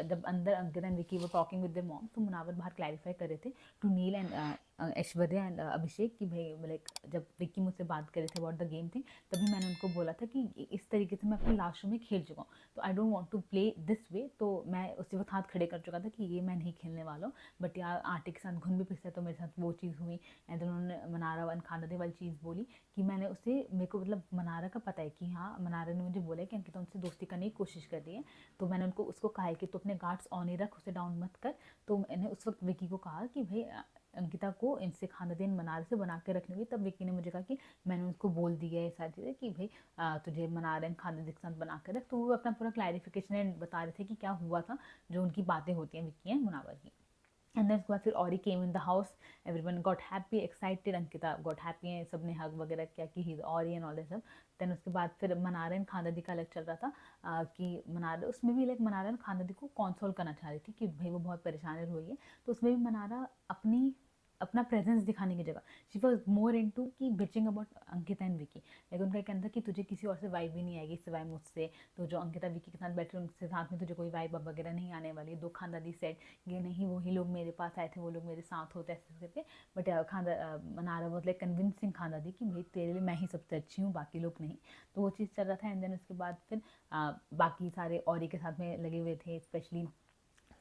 जब अंदर अंकिता एंड विकी वो टॉकिंग विद देयर मॉम, तो मुनावर बाहर क्लैरिफाई कर रहे थे to Neil and Aishwarya and Abhishek कि भाई लाइक जब विक्की मुझसे बात कर रहे थे अबाउट द गेम थिंग, तभी मैंने उनको बोला था कि इस तरीके से मैं अपने लास्ट शो में खेल चुका हूँ, तो I don't want to play this way. तो मैं उसी वक्त हाथ खड़े कर चुका था कि ये मैं नहीं खेलने वाला हूँ। बट यार आटे के साथ घुन भी पिसता है, तो मेरे साथ वो चीज़ हुई। एंड देन उन्होंने मनारा वन खानदानी वाली चीज़ बोली कि मैंने उसे, मेरे को मतलब मनारा का पता है कि हाँ, मनारा ने मुझे बोला कि अंकिता उनसे दोस्ती करने की कोशिश कर रही है। तो मैंने उनको उसको कहा है कि तू अपने गार्ड्स ऑन ही रख, उसे डाउन मत कर। तो मैंने उस वक्त विकी को कहा कि भाई अंकिता को इनसे खानदान मनार से बना के रखनी हुई। तब विकी ने मुझे कहा कि मैंने उसको बोल दिया है सारी चीज़ें कि भाई तुझे मनार एंड खानदान के साथ बना के रख। तो वो अपना पूरा क्लैरिफिकेशन बता रहे थे कि क्या हुआ था, जो उनकी बातें होती हैं विक्की एंड मुनावर की। एंड देन उसके बाद फिर Orry came in the house, everyone got happy excited, Ankita got happy है, सबने हग वगैरह किया कि hi Orry and all that सब। देन उसके बाद फिर मनारा एंड खानदादी का अलग चल रहा था कि मनारा, उसमें भी लाइक मनारा एंड खानदादी को कंसोल करना चाह रही थी कि भाई वो बहुत परेशान हुई है। तो उसमें भी मनारा अपना प्रेजेंस दिखाने की जगह she was more into की bitching about Ankita and Vicky. लेकिन उनका कहना था कि तुझे किसी और से वाइब भी नहीं आएगी सिवाय मुझसे, तो जो अंकिता विकी के साथ बैठे उनके साथ में तुझे कोई वाइब वगैरह नहीं आने वाली। दो खानदादी सेट ये नहीं, वही लोग मेरे पास आए थे, वो लोग मेरे साथ होते ऐसे करके। But Mannara was like convincing Khanzaadi कि भाई तेरे लिए मैं ही सबसे अच्छी हूँ, बाकी लोग नहीं। तो वो चीज़ चल रहा था। एंड देन उसके बाद फिर बाकी सारे औरी के साथ में लगे हुए थे, स्पेशली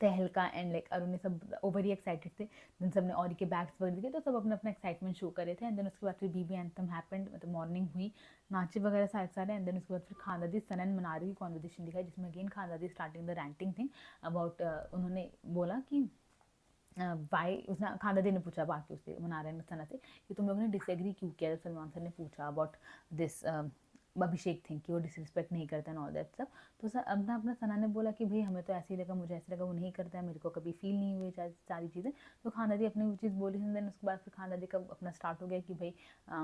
तहलका एंड लाइक अरुण ने सब ओवर ही एक्साइटेड थे। देन सब ने और के बैग्स वगैरह दिए, तो सब अपना अपना एक्साइटमेंट शो कर रहे थे। एंड देन उसके बाद फिर बीबी एंथम हैपेंड, मतलब मॉर्निंग हुई, नाचे वगैरह सारे सारे। एंड देन उसके बाद फिर खानदादी सनन मनारी की कॉन्वर्जेशन दिखाई, जिसमें again Khanzaadi starting the ranting thing about, उन्होंने बोला कि वाई, उसने खानदादी ने पूछा बाकी उससे मनारा सना से कि तुम लोगों ने डिसएग्री क्यों किया। सलमान सर ने पूछा अबाउट दिस अभिषेक थिंक कि वो डिसरिस्पेक्ट नहीं करता एंड ऑल दैट सब। तो सर अपना अपना सना ने बोला कि भाई हमें तो ऐसे ही लगा, मुझे ऐसे लगा वो नहीं करता है, मेरे को कभी फील नहीं हुई सारी चीज़ें। तो खानदादी अपनी वो चीज़ बोली। देन उसके बाद फिर खानदादी का अपना स्टार्ट हो गया कि भाई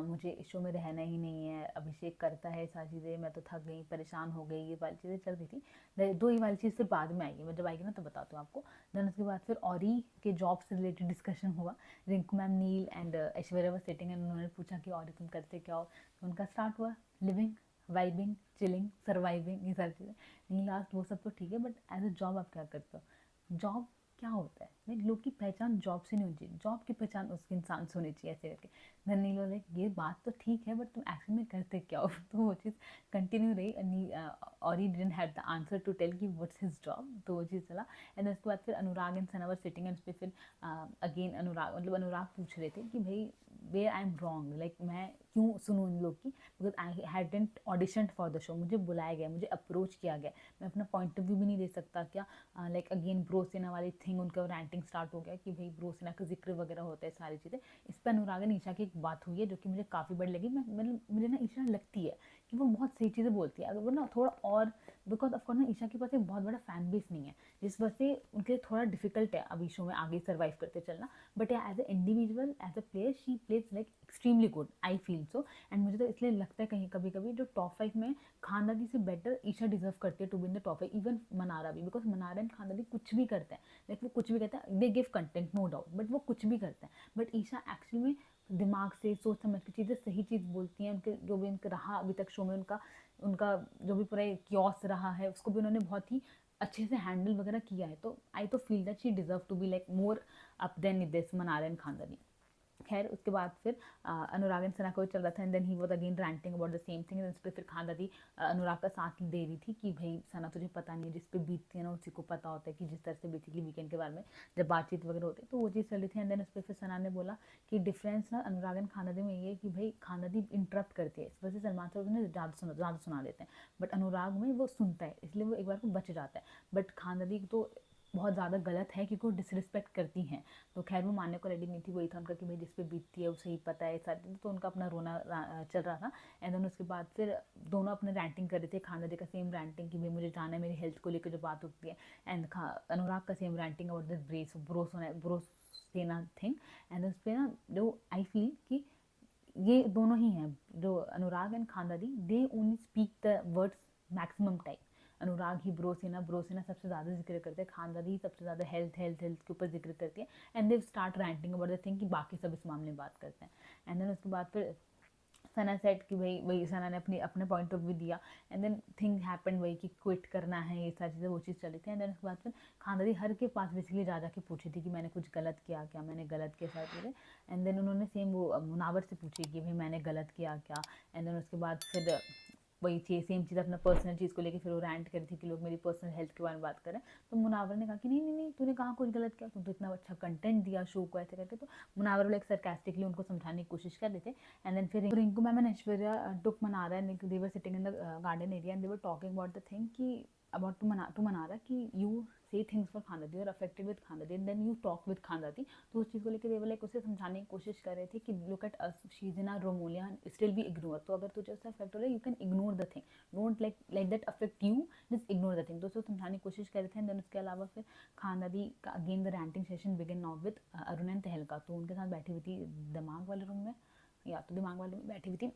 मुझे इस शो में रहना ही नहीं है, अभिषेक करता है सारी चीज़ें, मैं तो थक गई, परेशान हो गई, ये वाली चीज़ें चल रही थी। दो ही वाली चीज़ फिर बाद में आएगी, मैं जब आएगी ना तो बताती हूँ आपको। देन उसके बाद फिर औरी के जॉब से रिलेटेड डिस्कशन हुआ। Rinku ma'am, Neil and Aishwarya were sitting and उन्होंने पूछा कि औरी तुम करते क्या हो। तो उनका स्टार्ट हुआ लिविंग, वाइबिंग, चिलिंग, सर्वाइविंग, ये सारी चीज़ें। नहीं लास्ट वो सब तो ठीक है, बट एज अ जॉब आप क्या करते हो? जॉब क्या होता है? नहीं, लोग की पहचान जॉब से नहीं होनी चाहिए, जॉब की पहचान उसके इंसान से होनी चाहिए, ऐसे करके। देन नीलो लाइक ये बात तो ठीक है, बट तुम एक्चुअल में करते क्या हो? तो वो चीज़ कंटिन्यू रही। और he didn't have the answer to tell कि व्हाट्स हिज जॉब, तो वो चीज़ चला। एंड उसके बाद फिर Anurag and Sana were sitting and उस पर फिर अगेन अनुराग पूछ रहे थे कि भाई where I am wrong, like मैं क्यों सुनूँ इन लोग की, because I hadn't auditioned for the show, मुझे बुलाया गया, मुझे अप्रोच किया गया, मैं अपना पॉइंट ऑफ व्यू भी नहीं दे सकता क्या? लाइक अगेन ब्रोसिना वाली थिंग, उनका रैंटिंग स्टार्ट हो गया कि भाई ब्रोसिना का जिक्र वगैरह होता है सारी चीज़ें। इस पर अनुराग एंड ईशा की एक बात हुई है जो कि मुझे काफ़ी बड़ी लगी। मुझे ना ईशा लगती है कि वो बहुत सही चीज़ें बोलती है, अगर वो ना थोड़ा और, बिकॉज ऑफकोर्स ना ईशा के पास एक बहुत बड़ा फैन बेस नहीं है, जिस वजह से उनके लिए थोड़ा डिफिकल्ट है अभी शो में आगे सर्वाइव करते चलना। But yeah as a individual, as a player, she plays like extremely good, I feel so. And मुझे तो इसलिए लगता है कहीं कभी कभी जो टॉप 5 में खानदादी से बेटर ईशा डिजर्व करती है to be in the top 5, even Mannara भी, बिकॉज मनारा एंड खानदादी कुछ भी करते हैं, लाइक वो कुछ भी करते हैं, they give content no doubt, but वो कुछ भी करते हैं। बट ईशा एक्चुअली में दिमाग से सोच समझ के चीज़ें, सही चीज़ बोलती हैं। उनके जो भी उनका रहा अभी तक शो में, उनका उनका जो भी पूरा क्योस रहा है उसको भी उन्होंने बहुत ही अच्छे से हैंडल वगैरह किया है। तो आई तो feel that she deserve to be like more up than this Mannara and खानदानी। खैर उसके बाद फिर अनुराग एंड सना को चल रहा था, and then he was again ranting about the same thing. उस पर फिर खान दादी अनुराग का साथ दे रही थी कि भाई सना तुझे पता नहीं है, जिस पे बीतती है ना उसी को पता होता है कि जिस तरह से बेसिकली वीकेंड के बारे में जब बातचीत वगैरह होती है तो वो चीज़ चल रही थी। एंड देन उस पर फिर सना ने बोला कि डिफरेंस ना अनुराग एंड खान दादी में ये है कि भाई खान दादी इंटरप्ट करती है, इस वजह से सलमान सर उन्हें ज़्यादा सुना देते हैं, बट अनुराग में वो सुनता है इसलिए वो एक बार को बच जाता है। बट खान दादी तो बहुत ज़्यादा गलत है क्योंकि वो डिसरिस्पेक्ट करती हैं। तो खैर वो मानने को रेडी नहीं थी, वही था उनका कि भाई जिस पे बीतती है उसे ही पता है सारी, तो उनका अपना रोना चल रहा था। एंड देन उसके बाद फिर दोनों अपने रैंटिंग कर रहे थे, खान दादी का सेम रैंटिंग कि भाई मुझे जाना है, मेरी हेल्थ को लेकर जो बात होती है, एंड अनुराग का same ranting about this Brosena thing. And उस पर ना जो आई फील कि ये दोनों ही हैं, जो अनुराग and Khanzaadi, they only speak the words maximum time. Anurag ही ब्रोसेना सबसे ज़्यादा जिक्र करते हैं, खान दादी सबसे ज़्यादा हेल्थ के ऊपर जिक्र करती है। And they start ranting about the thing कि बाकी सब इस मामले में बात करते हैं। एंड देन उसके बाद फिर सना सेट कि भाई वही सना ने अपने पॉइंट ऑफ व्यू दिया। एंड देन थिंग हैपेंड वही कि क्विट करना है, ये सारी चीज़ें वो चीज़ चली थी। एंड देन उसके बाद फिर खान दादी हर के पास बेसिकली जा के पूछी थी कि मैंने कुछ गलत किया क्या, मैंने गलत किया सारी चीज़ें। एंड देन उन्होंने सेम वो मुनावर से पूछी कि भाई मैंने गलत किया क्या। एंड देन उसके बाद फिर वही चीज़ सेम चीज़ अपना पर्सनल चीज़ को लेकर फिर वो रैंट करी थी कि लोग मेरी पर्सनल हेल्थ के बारे में बात करें। तो मुनावर ने कहा कि नहीं नहीं नहीं तूने कहाँ कुछ गलत किया, तू तो इतना अच्छा कंटेंट दिया शो को ऐसे करके। तो मुनावर वाले एक सरकास्टिकली उनको समझाने की कोशिश कर रहे थे। एंड देन फिर Rinku ma'am and Aishwarya took Mannara and they were sitting in the garden area and they were talking about the thing कि about to Manara कि you say things for Khan दादी, you are affected with Khan दादी, and then you talk with Khan दादी। तो उस चीज़ को लेकर like उसे समझाने की कोशिश कर रहे थे कि look at us, she is in our Romolia and still be ignored। तो अगर तुझे उससे अफेक्ट हो रहा है you can ignore the thing, don't let that affect you, just ignore the thing। तो उसे समझाने की कोशिश कर रहे थे। एंड देन उसके अलावा फिर खान दादी का again the ranting session begin now with Arun and तहलका। तो उनके साथ बैठी हुई थी दिमाग वाले रूम में, या तो दिमाग वाले रूम में बैठी हुई थी।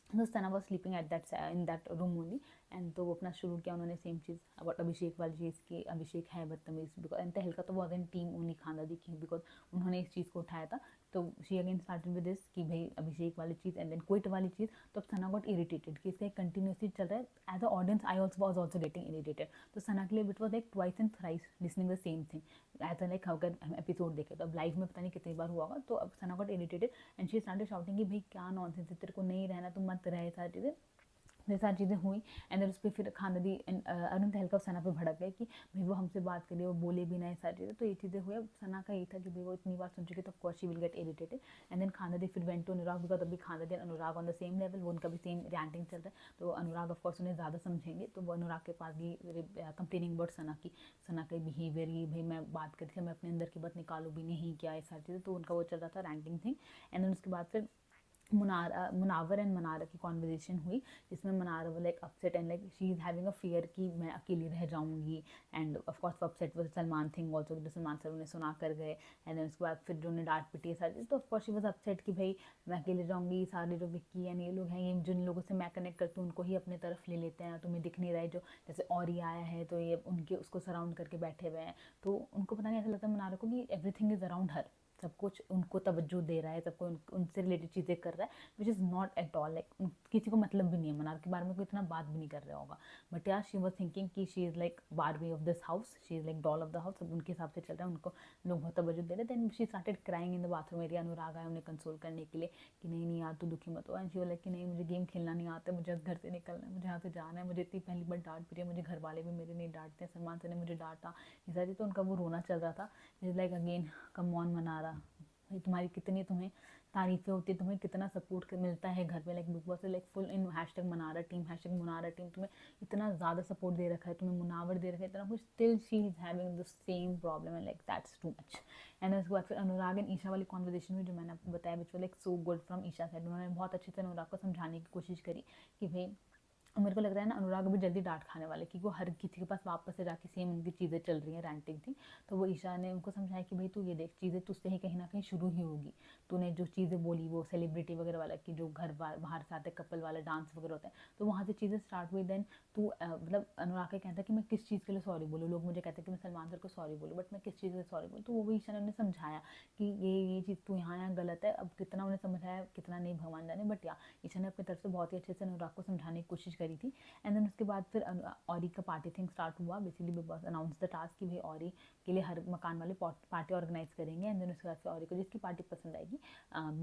तो Sana was sleeping at that in that room only. And तो वो अपना शुरू किया उन्होंने सेम चीज़ अबाउट अभिषेक वाली चीज़ की, अभिषेक है बदतमीज बिकॉज, एंड तहलका तो was in team only Khan दादी की बिकॉज उन्होंने इस चीज़ को उठाया था। तो she again started with this कि भाई अभिषेक वाली चीज़ एंड देन क्विट वाली चीज़। तो अब सना गॉट इरिटेटेड कि इसका कंटिन्यूसली चल रहा है। As a audience I also was also getting irritated. तो सना के लिए it was like twice and thrice listening the same thing as a like अगर एपिसोड देखे तो अब लाइव में पता नहीं कितनी बार हुआ होगा। तो अब Sana got irritated and she started shouting कि भाई क्या नॉनसेंस है, तेरे को नहीं रहना तो मत रहे, सारी चीज़ें ये सारी चीज़ें हुई। एंड देन उस पर फिर खान दादी अरुण तहलका सना पे भड़क गए कि भाई वो हमसे बात करिए, वो बोले भी ना, ये सारी चीज़ें। तो ये चीज़ें हुई। अब सना का ये था कि भाई वो इतनी बार सुन चुके तो of course she will get irritated. And then Khanzaadi फिर वेंट टू अनुराग बिकॉज अभी Khanzaadi Anurag on the same level, वो उनका भी सेम रैंटिंग चल रहा है। तो अनुराग ऑफकोर्स उन्हें ज़्यादा समझेंगे। तो वो अनुराग के पास भी कंप्लेनिंग अबाउट सना के बिहेवियर की, भाई मैं बात करी थी मैं अपने अंदर की बात निकालूँ भी नहीं क्या, ये सारी चीज़ें। तो उनका वो चल रहा था रैंटिंग थिंग। एंड देन उसके बाद फिर मुनावर एंड मनारा की कॉन्वर्जेसन हुई जिसमें मनारा वो like upset and like she is having a fear कि मैं अकेली रह जाऊंगी। End of course upset with Salman thing also, जो सलमान सर उन्हें सुना कर गए। एंड देन उसके बाद फिर जो उन्हें डांट पिटी सारी, तो of course she was upset कि भाई मैं अकेले जाऊंगी, सारे जो विक्की एंड ये लोग हैं, ये जिन लोगों से मैं कनेक्ट करती हूँ उनको ही अपने तरफ ले लेते हैं, तुम्हें दिख नहीं रहा है जो जैसे और ही आया है तो ये उनके उसको सराउंड करके बैठे हुए हैं। तो उनको पता नहीं ऐसा लगता है मनारा को कि एवरीथिंग इज़ अराउंड हर, सब कुछ उनको तवज्जो दे रहा है, सबको उनसे रिलेटेड चीज़ें कर रहा है, which is not at all like किसी को मतलब भी नहीं है, मनार के बारे में कोई इतना बात भी नहीं कर रहा होगा। बट यार शी वॉज थिंकिंग कि she is like Barbie of this house, she is like doll of the house, सब उनके हिसाब से चल रहा है, उनको लोग बहुत तवज्जो दे रहे हैं। Then she started crying in the bathroom area. Anurag आया उन्हें कंसोल करने के लिए कि नहीं नहीं यार तू दुखी मत हो। एंड शी वाज लाइक कि नहीं मुझे गेम खेलना नहीं आता, मुझे घर से निकलना है, मुझे यहाँ से जाना है, मुझे इतनी पहली बार डांट पड़ी है, मुझे घर वाले भी मेरे नहीं डांटते, सलमान सर ने मुझे डांटा, ये सारी। तो उनका वो रोना चल रहा था। Is like again come on Mannara, भाई तुम्हारी कितनी तुम्हें तारीफ़ें होती है, तुम्हें कितना सपोर्ट मिलता है घर पे, लाइक बिग बॉस से like full in hashtag Mannara team, hashtag Munara team, तुम्हें इतना ज़्यादा सपोर्ट दे रखा है, तुम्हें मुनावर दे रखा है, इतना कुछ, still she is having the same problem and like that's too much. And उसके बाद फिर अनुराग एंड ईशा वाली कॉन्वर्जेशन में जो मैंने आपको बताया which was like so good from Isha side, उन्होंने बहुत अच्छे से अनुराग को समझाने की कोशिश करी कि भाई मेरे को लग रहा है ना अनुराग अभी जल्दी डांट खाने वाले, क्योंकि वो हर किसी के पास वापस से जाके सेम उनकी चीज़ें चल रही हैं, रैंटिंग थी। तो वो ईशा ने उनको समझाया कि भाई तू ये देख चीज़ें तुझसे ही कहीं ना कहीं शुरू ही होगी, तूने जो चीज़ें बोली वो सेलिब्रिटी वगैरह वाला कि जो घर बाहर से आते कपल वाला डांस वगैरह होता है, तो वहाँ से चीज़ें स्टार्ट हुई। देन तू मतलब अनुराग का कहता है कि मैं किस चीज़ के लिए सॉरी बोलूँ, लोग मुझे कहते हैं कि मैं सलमान सर को सॉरी बोलूँ, बट मैं किस चीज़ के लिए सॉरी बोलूँ। तो वो भी ईशा ने उन्हें समझाया कि ये चीज़ तू यहाँ गलत है। अब कितना उन्हें समझाया कितना नहीं भगवान जाने, बट या ईशा ने अपनी तरफ से बहुत ही अच्छे से अनुराग को समझाने की कोशिश करी थी। एंड देन उसके बाद फिर औरी का पार्टी थिंग स्टार्ट हुआ। Basically Bigg Boss announce the task कि भाई औरी के लिए हर मकान वाले पार्टी ऑर्गेनाइज करेंगे एंड देन उसके बाद फिर औरी को जिसकी पार्टी पसंद आएगी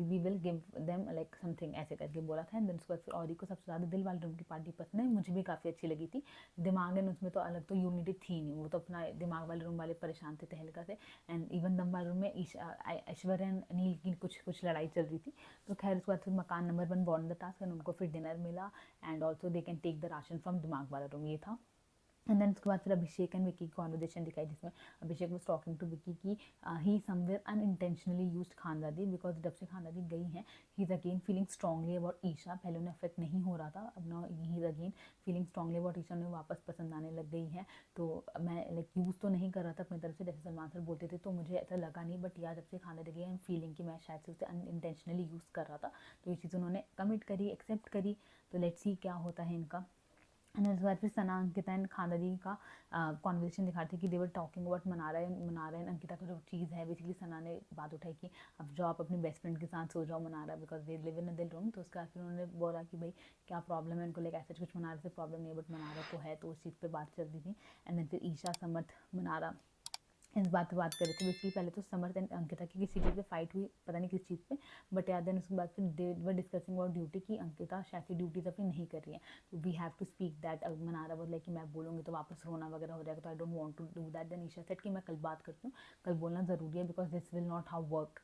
we will give them like something ऐसे करके बोला था। एंड देन उसके बाद फिर औरी को सबसे ज़्यादा दिल वाले रूम की पार्टी पसंद है, मुझे भी काफ़ी अच्छी लगी थी। दिमाग एंड उसमें तो अलग तो यूनिटी थी नहीं, वो तो अपना दिमाग वाले रूम वाले परेशान थे तहलका से। एंड इवन दम वाले रूम में ऐश्वर्या एंड अनिल की कुछ लड़ाई चल रही थी। तो खैर उसके बाद फिर मकान number 1 born the task and उनको फिर डिनर मिला and also they can take the ration from दिमाग वाला रूम, ये था। एंड देन उसके बाद फिर अभिषेक एंड विकी की कॉन्वर्जेशन दिखाई जिसमें Abhishek was talking to Vicky की he somewhere unintentionally used Khanzaadi because जब से खान दादी गई हैं he is again feeling strongly about Isha. पहले उन्हें अफेक्ट नहीं हो रहा था, अब ना he is again feeling strongly about Isha, उन्हें वापस पसंद आने लग गई है। तो मैं लाइक यूज़ तो नहीं कर रहा था अपनी तरफ से, जैसे सलमान सर बोलते थे तो मुझे ऐसा लगा नहीं, बट यार जब से खान दादी गई आई एम फीलिंग कि मैं शायद से उसे अनइंटेंशनली यूज़ कर रहा था। तो ये चीज़ उन्होंने कमिट करी, एक्सेप्ट करी। तो लेट्स सी क्या होता है इनका। एंड उसके बाद फिर सना अंकिता एंड खान दादी का कॉन्वर्सेशन दिखाते कि देवर टॉकिंग अबाउट मना रहे हैं अंकिता का जो चीज़ है। बेसिकली सना ने बात उठाई कि अब जाओ आप अपनी बेस्ट फ्रेंड के साथ सो जाओ, मना रहा है बिकॉज दे लिव इन अ दिल रूम। तो उसके बाद फिर उन्होंने बोला कि भाई क्या प्रॉब्लम है, उनको लाइक ऐसा कुछ मना रहे से प्रॉब्लम नहीं है बट मना रहा तो है, तो उस चीज़ पर बात चल रही थी। एंड देन फिर ईशा समर्थ मनारा इस बात पे बात कर रहे थे। बेसिकली पहले तो समर्थ एंड अंकिता की किसी चीज़ पे फाइट हुई, पता नहीं किस चीज़ पे, बट याद है उसके बाद फिर दे वर डिस्कसिंग अबाउट ड्यूटी की अंकिता शायद से ड्यूटीज अपनी नहीं कर रही है। तो we have to speak that. Mannara बोला कि मैं बोलूँगी तो वापस रोना वगैरह हो जाएगा, तो I don't want to do that. Then Isha said कि मैं कल बात करती हूँ, कल बोलना ज़रूरी है because this will not how work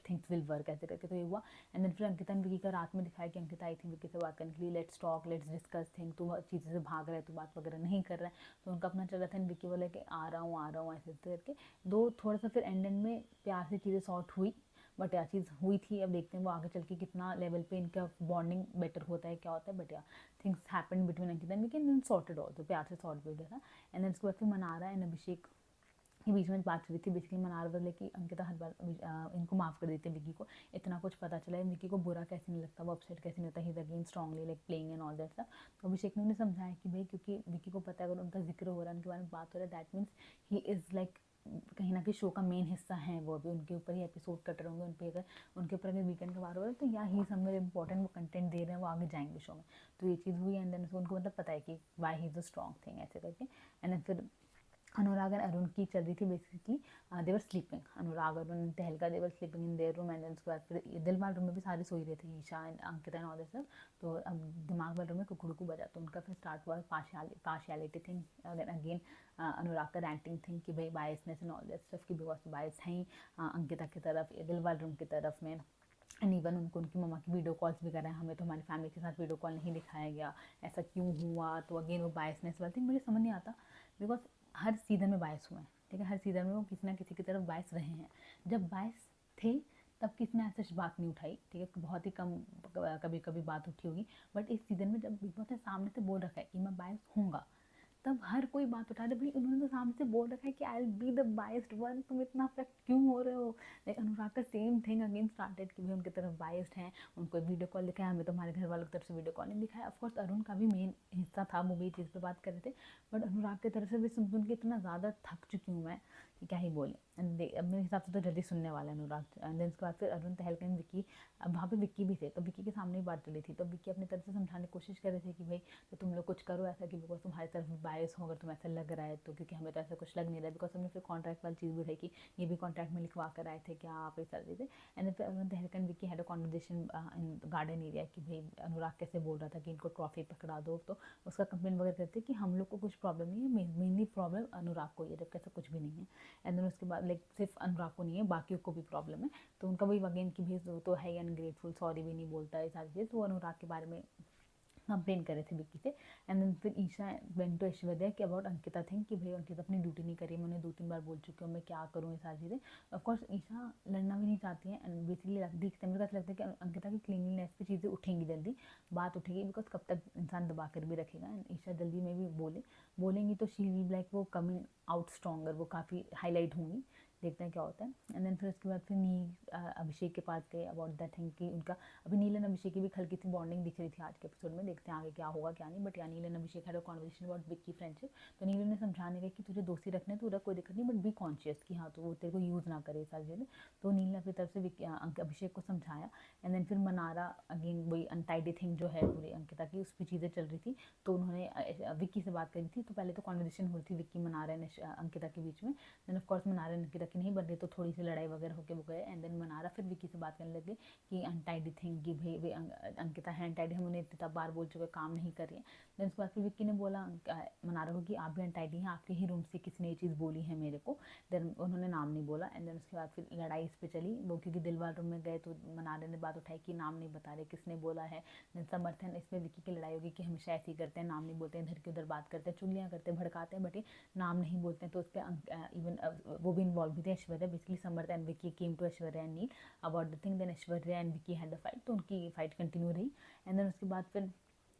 things will work, ऐसे करके तो ये हुआ। एंड देन फिर अंकिता ने विकी का रात में दिखाया कि अंकिता आई थी विकी से बात करने के लिए, let's talk let's discuss thing, तू चीज़ें से भाग रहा है, तू बात वगैरह नहीं कर रहा है। तो उनका अपना चल रहा था। विकी बोला कि आ रहा हूँ ऐसे करके दो थोड़ा सा फिर एंड में प्यार से चीज़ें सॉर्ट हुई। बट यार चीज़ हुई थी, अब देखते हैं वो आगे चल के कितना लेवल पे इनका बॉन्डिंग बेटर होता है, क्या होता है। बट यार things happen between Ankita and Vicky and sorted all, तो प्यार से सॉर्ट भी हो गया था। एंड देन उसके बाद फिर मनारा एंड अभिषेक के बीच में बात हुई थी। बेसिकली मनारा बोले कि अंकिता हर बार इनको माफ़ कर देते हैं विकी को, इतना कुछ पता चला है, विकी को बुरा कैसे नहीं लगता, वो अपसेट कैसे नहीं होता, he is again strongly like playing and all that stuff. तो अभिषेक ने उन्हें समझाया कि भाई क्योंकि विकी को पता है अगर उनका जिक्र हो रहा है, उनके बारे में बात हो रहा है, that means he is like कहीं ना कहीं शो का मेन हिस्सा है वो, अभी उनके ऊपर ही एपिसोड कट रहे होंगे, उन पर अगर उनके ऊपर अगर वीकेंड का बार हो रहा है तो या ही समवेयर इंपॉर्टेंट वो कंटेंट दे रहे हैं, वो आगे जाएंगे शो में। तो ये चीज़ हुई एंड देन उनको मतलब पता है कि why he is a strong thing ऐसे करके। एंड देन फिर अनुराग एंड अरुण की चल रही थी। Basically they were sleeping, Anurag Arun Tehelka they were sleeping in their room. And उसके बाद फिर दिलवाल रूम में भी सारे सोई रहे थे, Isha and Ankita and all that सब। तो अब दिमाग वाले रूम में कुकड़ू बजा, तो उनका फिर स्टार्ट हुआ पार्शियलिटी थिंग। अगेन अनुराग का रैंटिंग थिंग कि भाई biasness and all that stuff की बिकॉज बायस हैं अंकिता की तरफ, दिलवाल रूम की तरफ में। एंड इवन उनको उनकी मम्मा की वीडियो कॉल्स भी कराए, हमें तो हमारी फैमिली के साथ वीडियो कॉल नहीं दिखाया गया, ऐसा क्यों हुआ। तो अगेन वो बायसनेस वाला थिंग मुझे समझ नहीं आता बिकॉज हर सीज़न में बायस हुए हैं, ठीक है, हर सीज़न में वो किसी ना किसी की तरफ बायस रहे हैं। जब बायस थे तब किसी ने ऐसा बात नहीं उठाई, ठीक है, बहुत ही कम कभी कभी बात उठी होगी। बट इस सीज़न में जब बिग बॉस ने सामने से बोल रखा है कि मैं बायस हूँगा, तब हर कोई बात उठा रहे। भाई उन्होंने तो सामने से बोल रखा है कि I will be the biased one, तुम इतना अफेक्ट क्यों हो रहे हो। लाइक अनुराग का सेम थिंग अगेन स्टार्टेड कि भाई उनकी तरफ बायस्ड हैं, उनको वीडियो कॉल दिखाया, हमें तो हमारे घर वालों की तरफ से वीडियो कॉल नहीं दिखाया। ऑफकोर्स अरुण का भी मेन हिस्सा था, वो भी चीज़ पर बात कर रहे थे, बट अनुराग की तरफ से भी सुन के इतना ज़्यादा थक चुकी हूँ मैं कि क्या ही बोले। अब मेरे हिसाब से तो जल्दी सुनने वाला है अनुराग। एंड देन उसके बाद फिर अरुण तहलका एंड विक्की, अब वहाँ पे विक्की भी थे, तो विक्की के सामने ही बात चली थी, तो विक्की अपनी तरफ से समझाने की कोशिश कर रहे थे कि भाई तो तुम लोग कुछ करो ऐसा कि बिकॉज तुम्हारी तरफ बायस हो, अगर तुम ऐसा लग रहा है तो, क्योंकि हमें तो ऐसा कुछ लग नहीं रहा है। बिकॉज हमने फिर कॉन्ट्रैक्ट वाली चीज़ भी रही कि ये भी कॉन्ट्रैक्ट में लिखवा कर आए थे क्या आप, इस तरह से। एंड फिर अरुण तहलका and Vicky had a conversation in garden area कि भाई अनुराग कैसे बोल रहा था कि इनको ट्रॉफी पकड़ा दो, तो उसका कंप्लेन वगैरह करते कि हम लोग को कुछ प्रॉब्लम नहीं है, मेनली प्रॉब्लम अनुराग को ही है, जबकि ऐसा कुछ भी नहीं है। एंड देन उसके बाद लाइक सिर्फ अनुराग को नहीं है, बाकियों को भी प्रॉब्लम है। तो उनका वही अगेन कि भाई तो है ही अनग्रेटफुल, सॉरी भी नहीं बोलता है, सारी चीज़। तो अनुराग के बारे में कंप्लेन करे थे विक्की से। एंड देन फिर ईशा वेंट टू ऐश्वर्या कि अबाउट अंकिता थिंग कि भाई अंकिता अपनी ड्यूटी नहीं करी, मैं उन्हें 2-3 बार बोल चुकी हूँ, मैं क्या करूँ, ये सारी चीज़ें। ऑफकोर्स ईशा लड़ना भी नहीं चाहती है एंड बेसिकली दिखता है, मेरे को लगता है कि अंकिता की क्लीनलीनेस पे चीज़ें उठेंगी, जल्दी बात उठेगी, बिकॉज कब तक इंसान दबा कर भी रखेगा। एंड ईशा जल्दी में भी बोलेंगी तो शी विल लाइक वो कमिंग आउट स्ट्रॉन्गर, वो काफ़ी हाईलाइट होंगी देखते हैं क्या होता है। एंड देन फिर उसके बाद फिर नील अभिषेक के पास गए अबाउट दैट थिंग कि उनका अभी नील एंड अभिषेक की भी हल्की सी बॉन्डिंग दिख रही थी आज के एपिसोड में, देखते हैं आगे क्या होगा क्या नहीं। But yeah Neel and Abhishek had a conversation about Vicky friendship. तो नील ने समझाने का कि तुझे दोस्ती रखने तो रख, कोई दिक्कत नहीं, बट बी कॉन्शियस कि हाँ तो वो तेरे को यूज़ ना करे सारी चीज़ें। तो नील ने अपनी तरफ से अभिषेक को समझाया। एंड देन फिर मनारा अगेन वही अनटाइडी थिंग जो है पूरी अंकिता की, उस पर चीज़ें चल रही थी। तो उन्होंने विक्की से बात करी थी। तो पहले तो कॉन्वर्सेशन हो रही थी विक्की मनारा एंड अंकिता के बीच में। Then of course Mannara and Ankita की नहीं बन रही, तो थोड़ी सी लड़ाई वगैरह होके वो गए। एंड देन मनारा फिर विक्की से बात करने लगे कि अनटाइडी थिंग कि भाई वे अंकिता है अनटाइडी, हम उन्हें इतनी बार बोल चुके काम नहीं कर रही है। देन उसके बाद फिर विक्की ने बोला मनारा को कि आप भी अनटाइडी हैं, आपके ही रूम से किसी ने ये चीज़ बोली है मेरे को। देन उन्होंने नाम नहीं बोला। एंड देन उसके बाद फिर लड़ाई इस पर चली वो, क्योंकि दिलवार रूम में गए तो मनारा ने बात उठाई कि नाम नहीं बता रहे किसने बोला है। देन समर्थन इस पर विक्की की लड़ाई होगी कि हमेशा ऐसे ही करते हैं, नाम नहीं बोलते हैं, इधर की उधर बात करते हैं, चुगलियाँ करते हैं, भड़काते हैं, बट ये नाम नहीं बोलते हैं। तो उस पर इवन वो भी इन्वॉल्व भी थे, Aishwarya. Basically Samarth and Vicky came to Aishwarya and Neil about the thing. Then Aishwarya and Vicky had the fight, तो उनकी फाइट कंटिन्यू रही। एंड देन उसके बाद फिर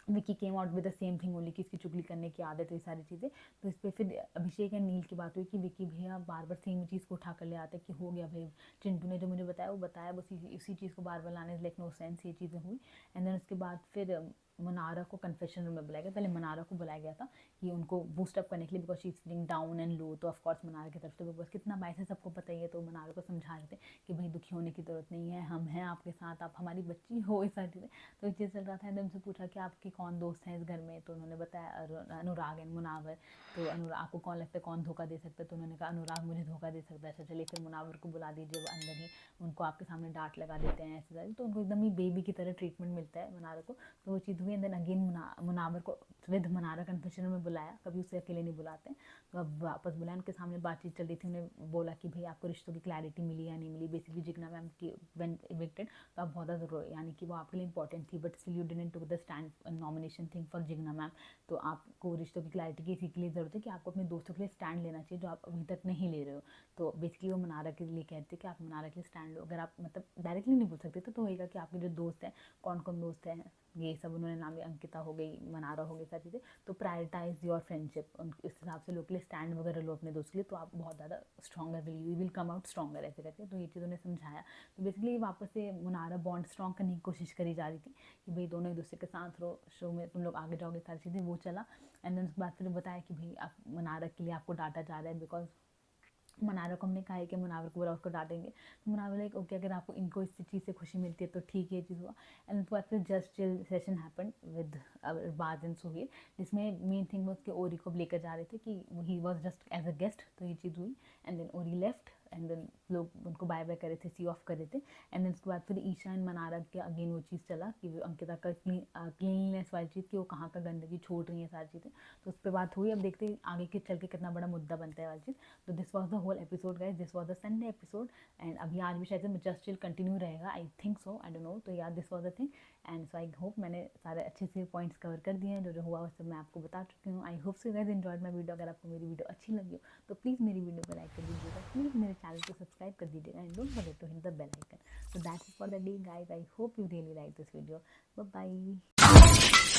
Vicky came out with the same thing only कि इसकी चुगली करने की आदत है, सारी चीज़ें। तो इस पर फिर अभिषेक एंड नील की बात हुई कि विक्की भैया बार बार सेम चीज़ को उठा कर ले आते कि हो गया भाई, चिंटू ने जो मुझे बताया वो बताया, बस इसी चीज़ को बार बार लाने लाइक नो सेंस, ये चीज़ें हुई। एंड देन उसके बाद फिर मनारा को कन्फेशन रूम में बुलाया गया। पहले मनारा को बुलाया गया था कि उनको बूस्टअप करने के लिए, because she is feeling down and low. तो ऑफकोर्स मनारा की तरफ से बिकॉज कितना बाइस है सबको पता ही है, तो मनारा को समझा रहे थे कि भाई दुखी होने की ज़रूरत नहीं है, हम हैं आपके साथ, आप हमारी बच्ची हो, इस सारी चीज़ें। तो ये चीज़ चल रहा था। एंड उनसे पूछा कि आपके कौन दोस्त हैं इस घर में, तो उन्होंने बताया अनुराग एंड मुनावर। तो अनुराग को कौन लगता है कौन धोखा दे सकता है, तो उन्होंने कहा अनुराग मुझे धोखा दे सकता है। अच्छा चलिए फिर मुनावर को बुला दीजिए, वो अंदर ही उनको आपके सामने डांट लगा देते हैं ऐसे सारी। तो उनको एकदम ही बेबी की तरह ट्रीटमेंट मिलता है मनारा को। तो वो चीज़ हुई। एंड देन अगेन मुनावर को विद मनारा कन्फेशन में बुलाया, कभी उसे अकेले नहीं बुलाते। तो अब वापस बुलाया, उनके सामने बातचीत चल रही थी। उन्हें बोला कि भाई आपको रिश्तों की क्लैरिटी मिली या नहीं मिली। बेसिकली जिग्ना मैम की व्हेन इविक्टेड तो आप बहुत ज़्यादा यानी कि वो आपके लिए इंपॉर्टेंट थी, but still you didn't took the stand nomination thing for Jigna ma'am. तो आपको रिश्तों की क्लैरिटी की इसी के लिए ज़रूरत है कि आपको अपने दोस्तों के लिए स्टैंड लेना चाहिए, जो आप अभी तक नहीं ले रहे हो। तो बेसिकली वो मनारा के लिए कहते हैं कि आप मनारा के लिए स्टैंड लो। अगर आप मतलब डायरेक्टली नहीं बोल सकते तो होएगा कि आपके जो दोस्त हैं, कौन कौन दोस्त हैं, ये सब उन्होंने नाम लिया, अंकिता हो गई, मनारा हो गई, सारी चीज़ें। तो प्रायोरिटाइज योर फ्रेंडशिप, इस हिसाब से लोग के लिए स्टैंड वगैरह लो अपने दोस्त के लिए, तो आप बहुत ज़्यादा stronger you will come out stronger ऐसे करके। तो ये चीज़ उन्हें समझाया। तो बेसिकली वापस से मुनारा बॉन्ड स्ट्रॉन्ग करने की कोशिश करी जा रही थी कि भाई दोनों एक दूसरे के साथ रहो, शो में तुम लोग आगे जाओगे, सारी चीज़ें, वो चला। एंड देन उसके बाद फिर बताया कि भाई आप मनारा के लिए आपको डांटा जा रहा है, बिकॉज मनारा को हमने कहा है कि मुनावर को बोला उसको डांटेंगे। तो मुनावर लाइक ओके, अगर आपको इनको इस चीज़ से खुशी मिलती है तो ठीक है, ये चीज़ हुआ। एंड उसके बाद फिर just chill session happen with बाज एंड सोहेल, जिसमें मेन थिंग वो उसके ओरी को लेकर जा रहे थे कि he was just as a guest. तो ये चीज़ हुई। And then Orry left. And then लोग उनको बाय बाय कर रहे थे, सी ऑफ कर रहे थे। एंड देन उसके बाद फिर ईशा एंड मनारा के अगेन वो चीज़ चला कि अंकिता का क्लीननेस वाली चीज़ कि वो कहाँ का गंदगी छोड़ रही है, सारी चीज़ें। तो उस पर बात हुई। अब देखते हैं आगे के चल के कितना बड़ा मुद्दा बनता है वाली चीज़। तो this was the whole episode guys, this was the Sunday episode. And अभी आज भी शायद से जस्ट चिल कंटिन्यू रहेगा, I think so, I don't know. तो यार this was the thing. And so I hope मैंने सारे अच्छे से पॉइंट्स कवर कर दिए हैं, जो जो हुआ वो सब मैं आपको बता चुकी हूँ। आई hope so guys enjoyed my video. अगर आपको मेरी वीडियो अच्छी लगी हो तो प्लीज़ मेरी वीडियो को लाइक कर दीजिएगा, प्लीज़ मेरे चैनल को सब्सक्राइब कर दीजिएगा, and don't forget to hit the bell icon. So that's it for the day guys. I hope you really like this video. Bye bye.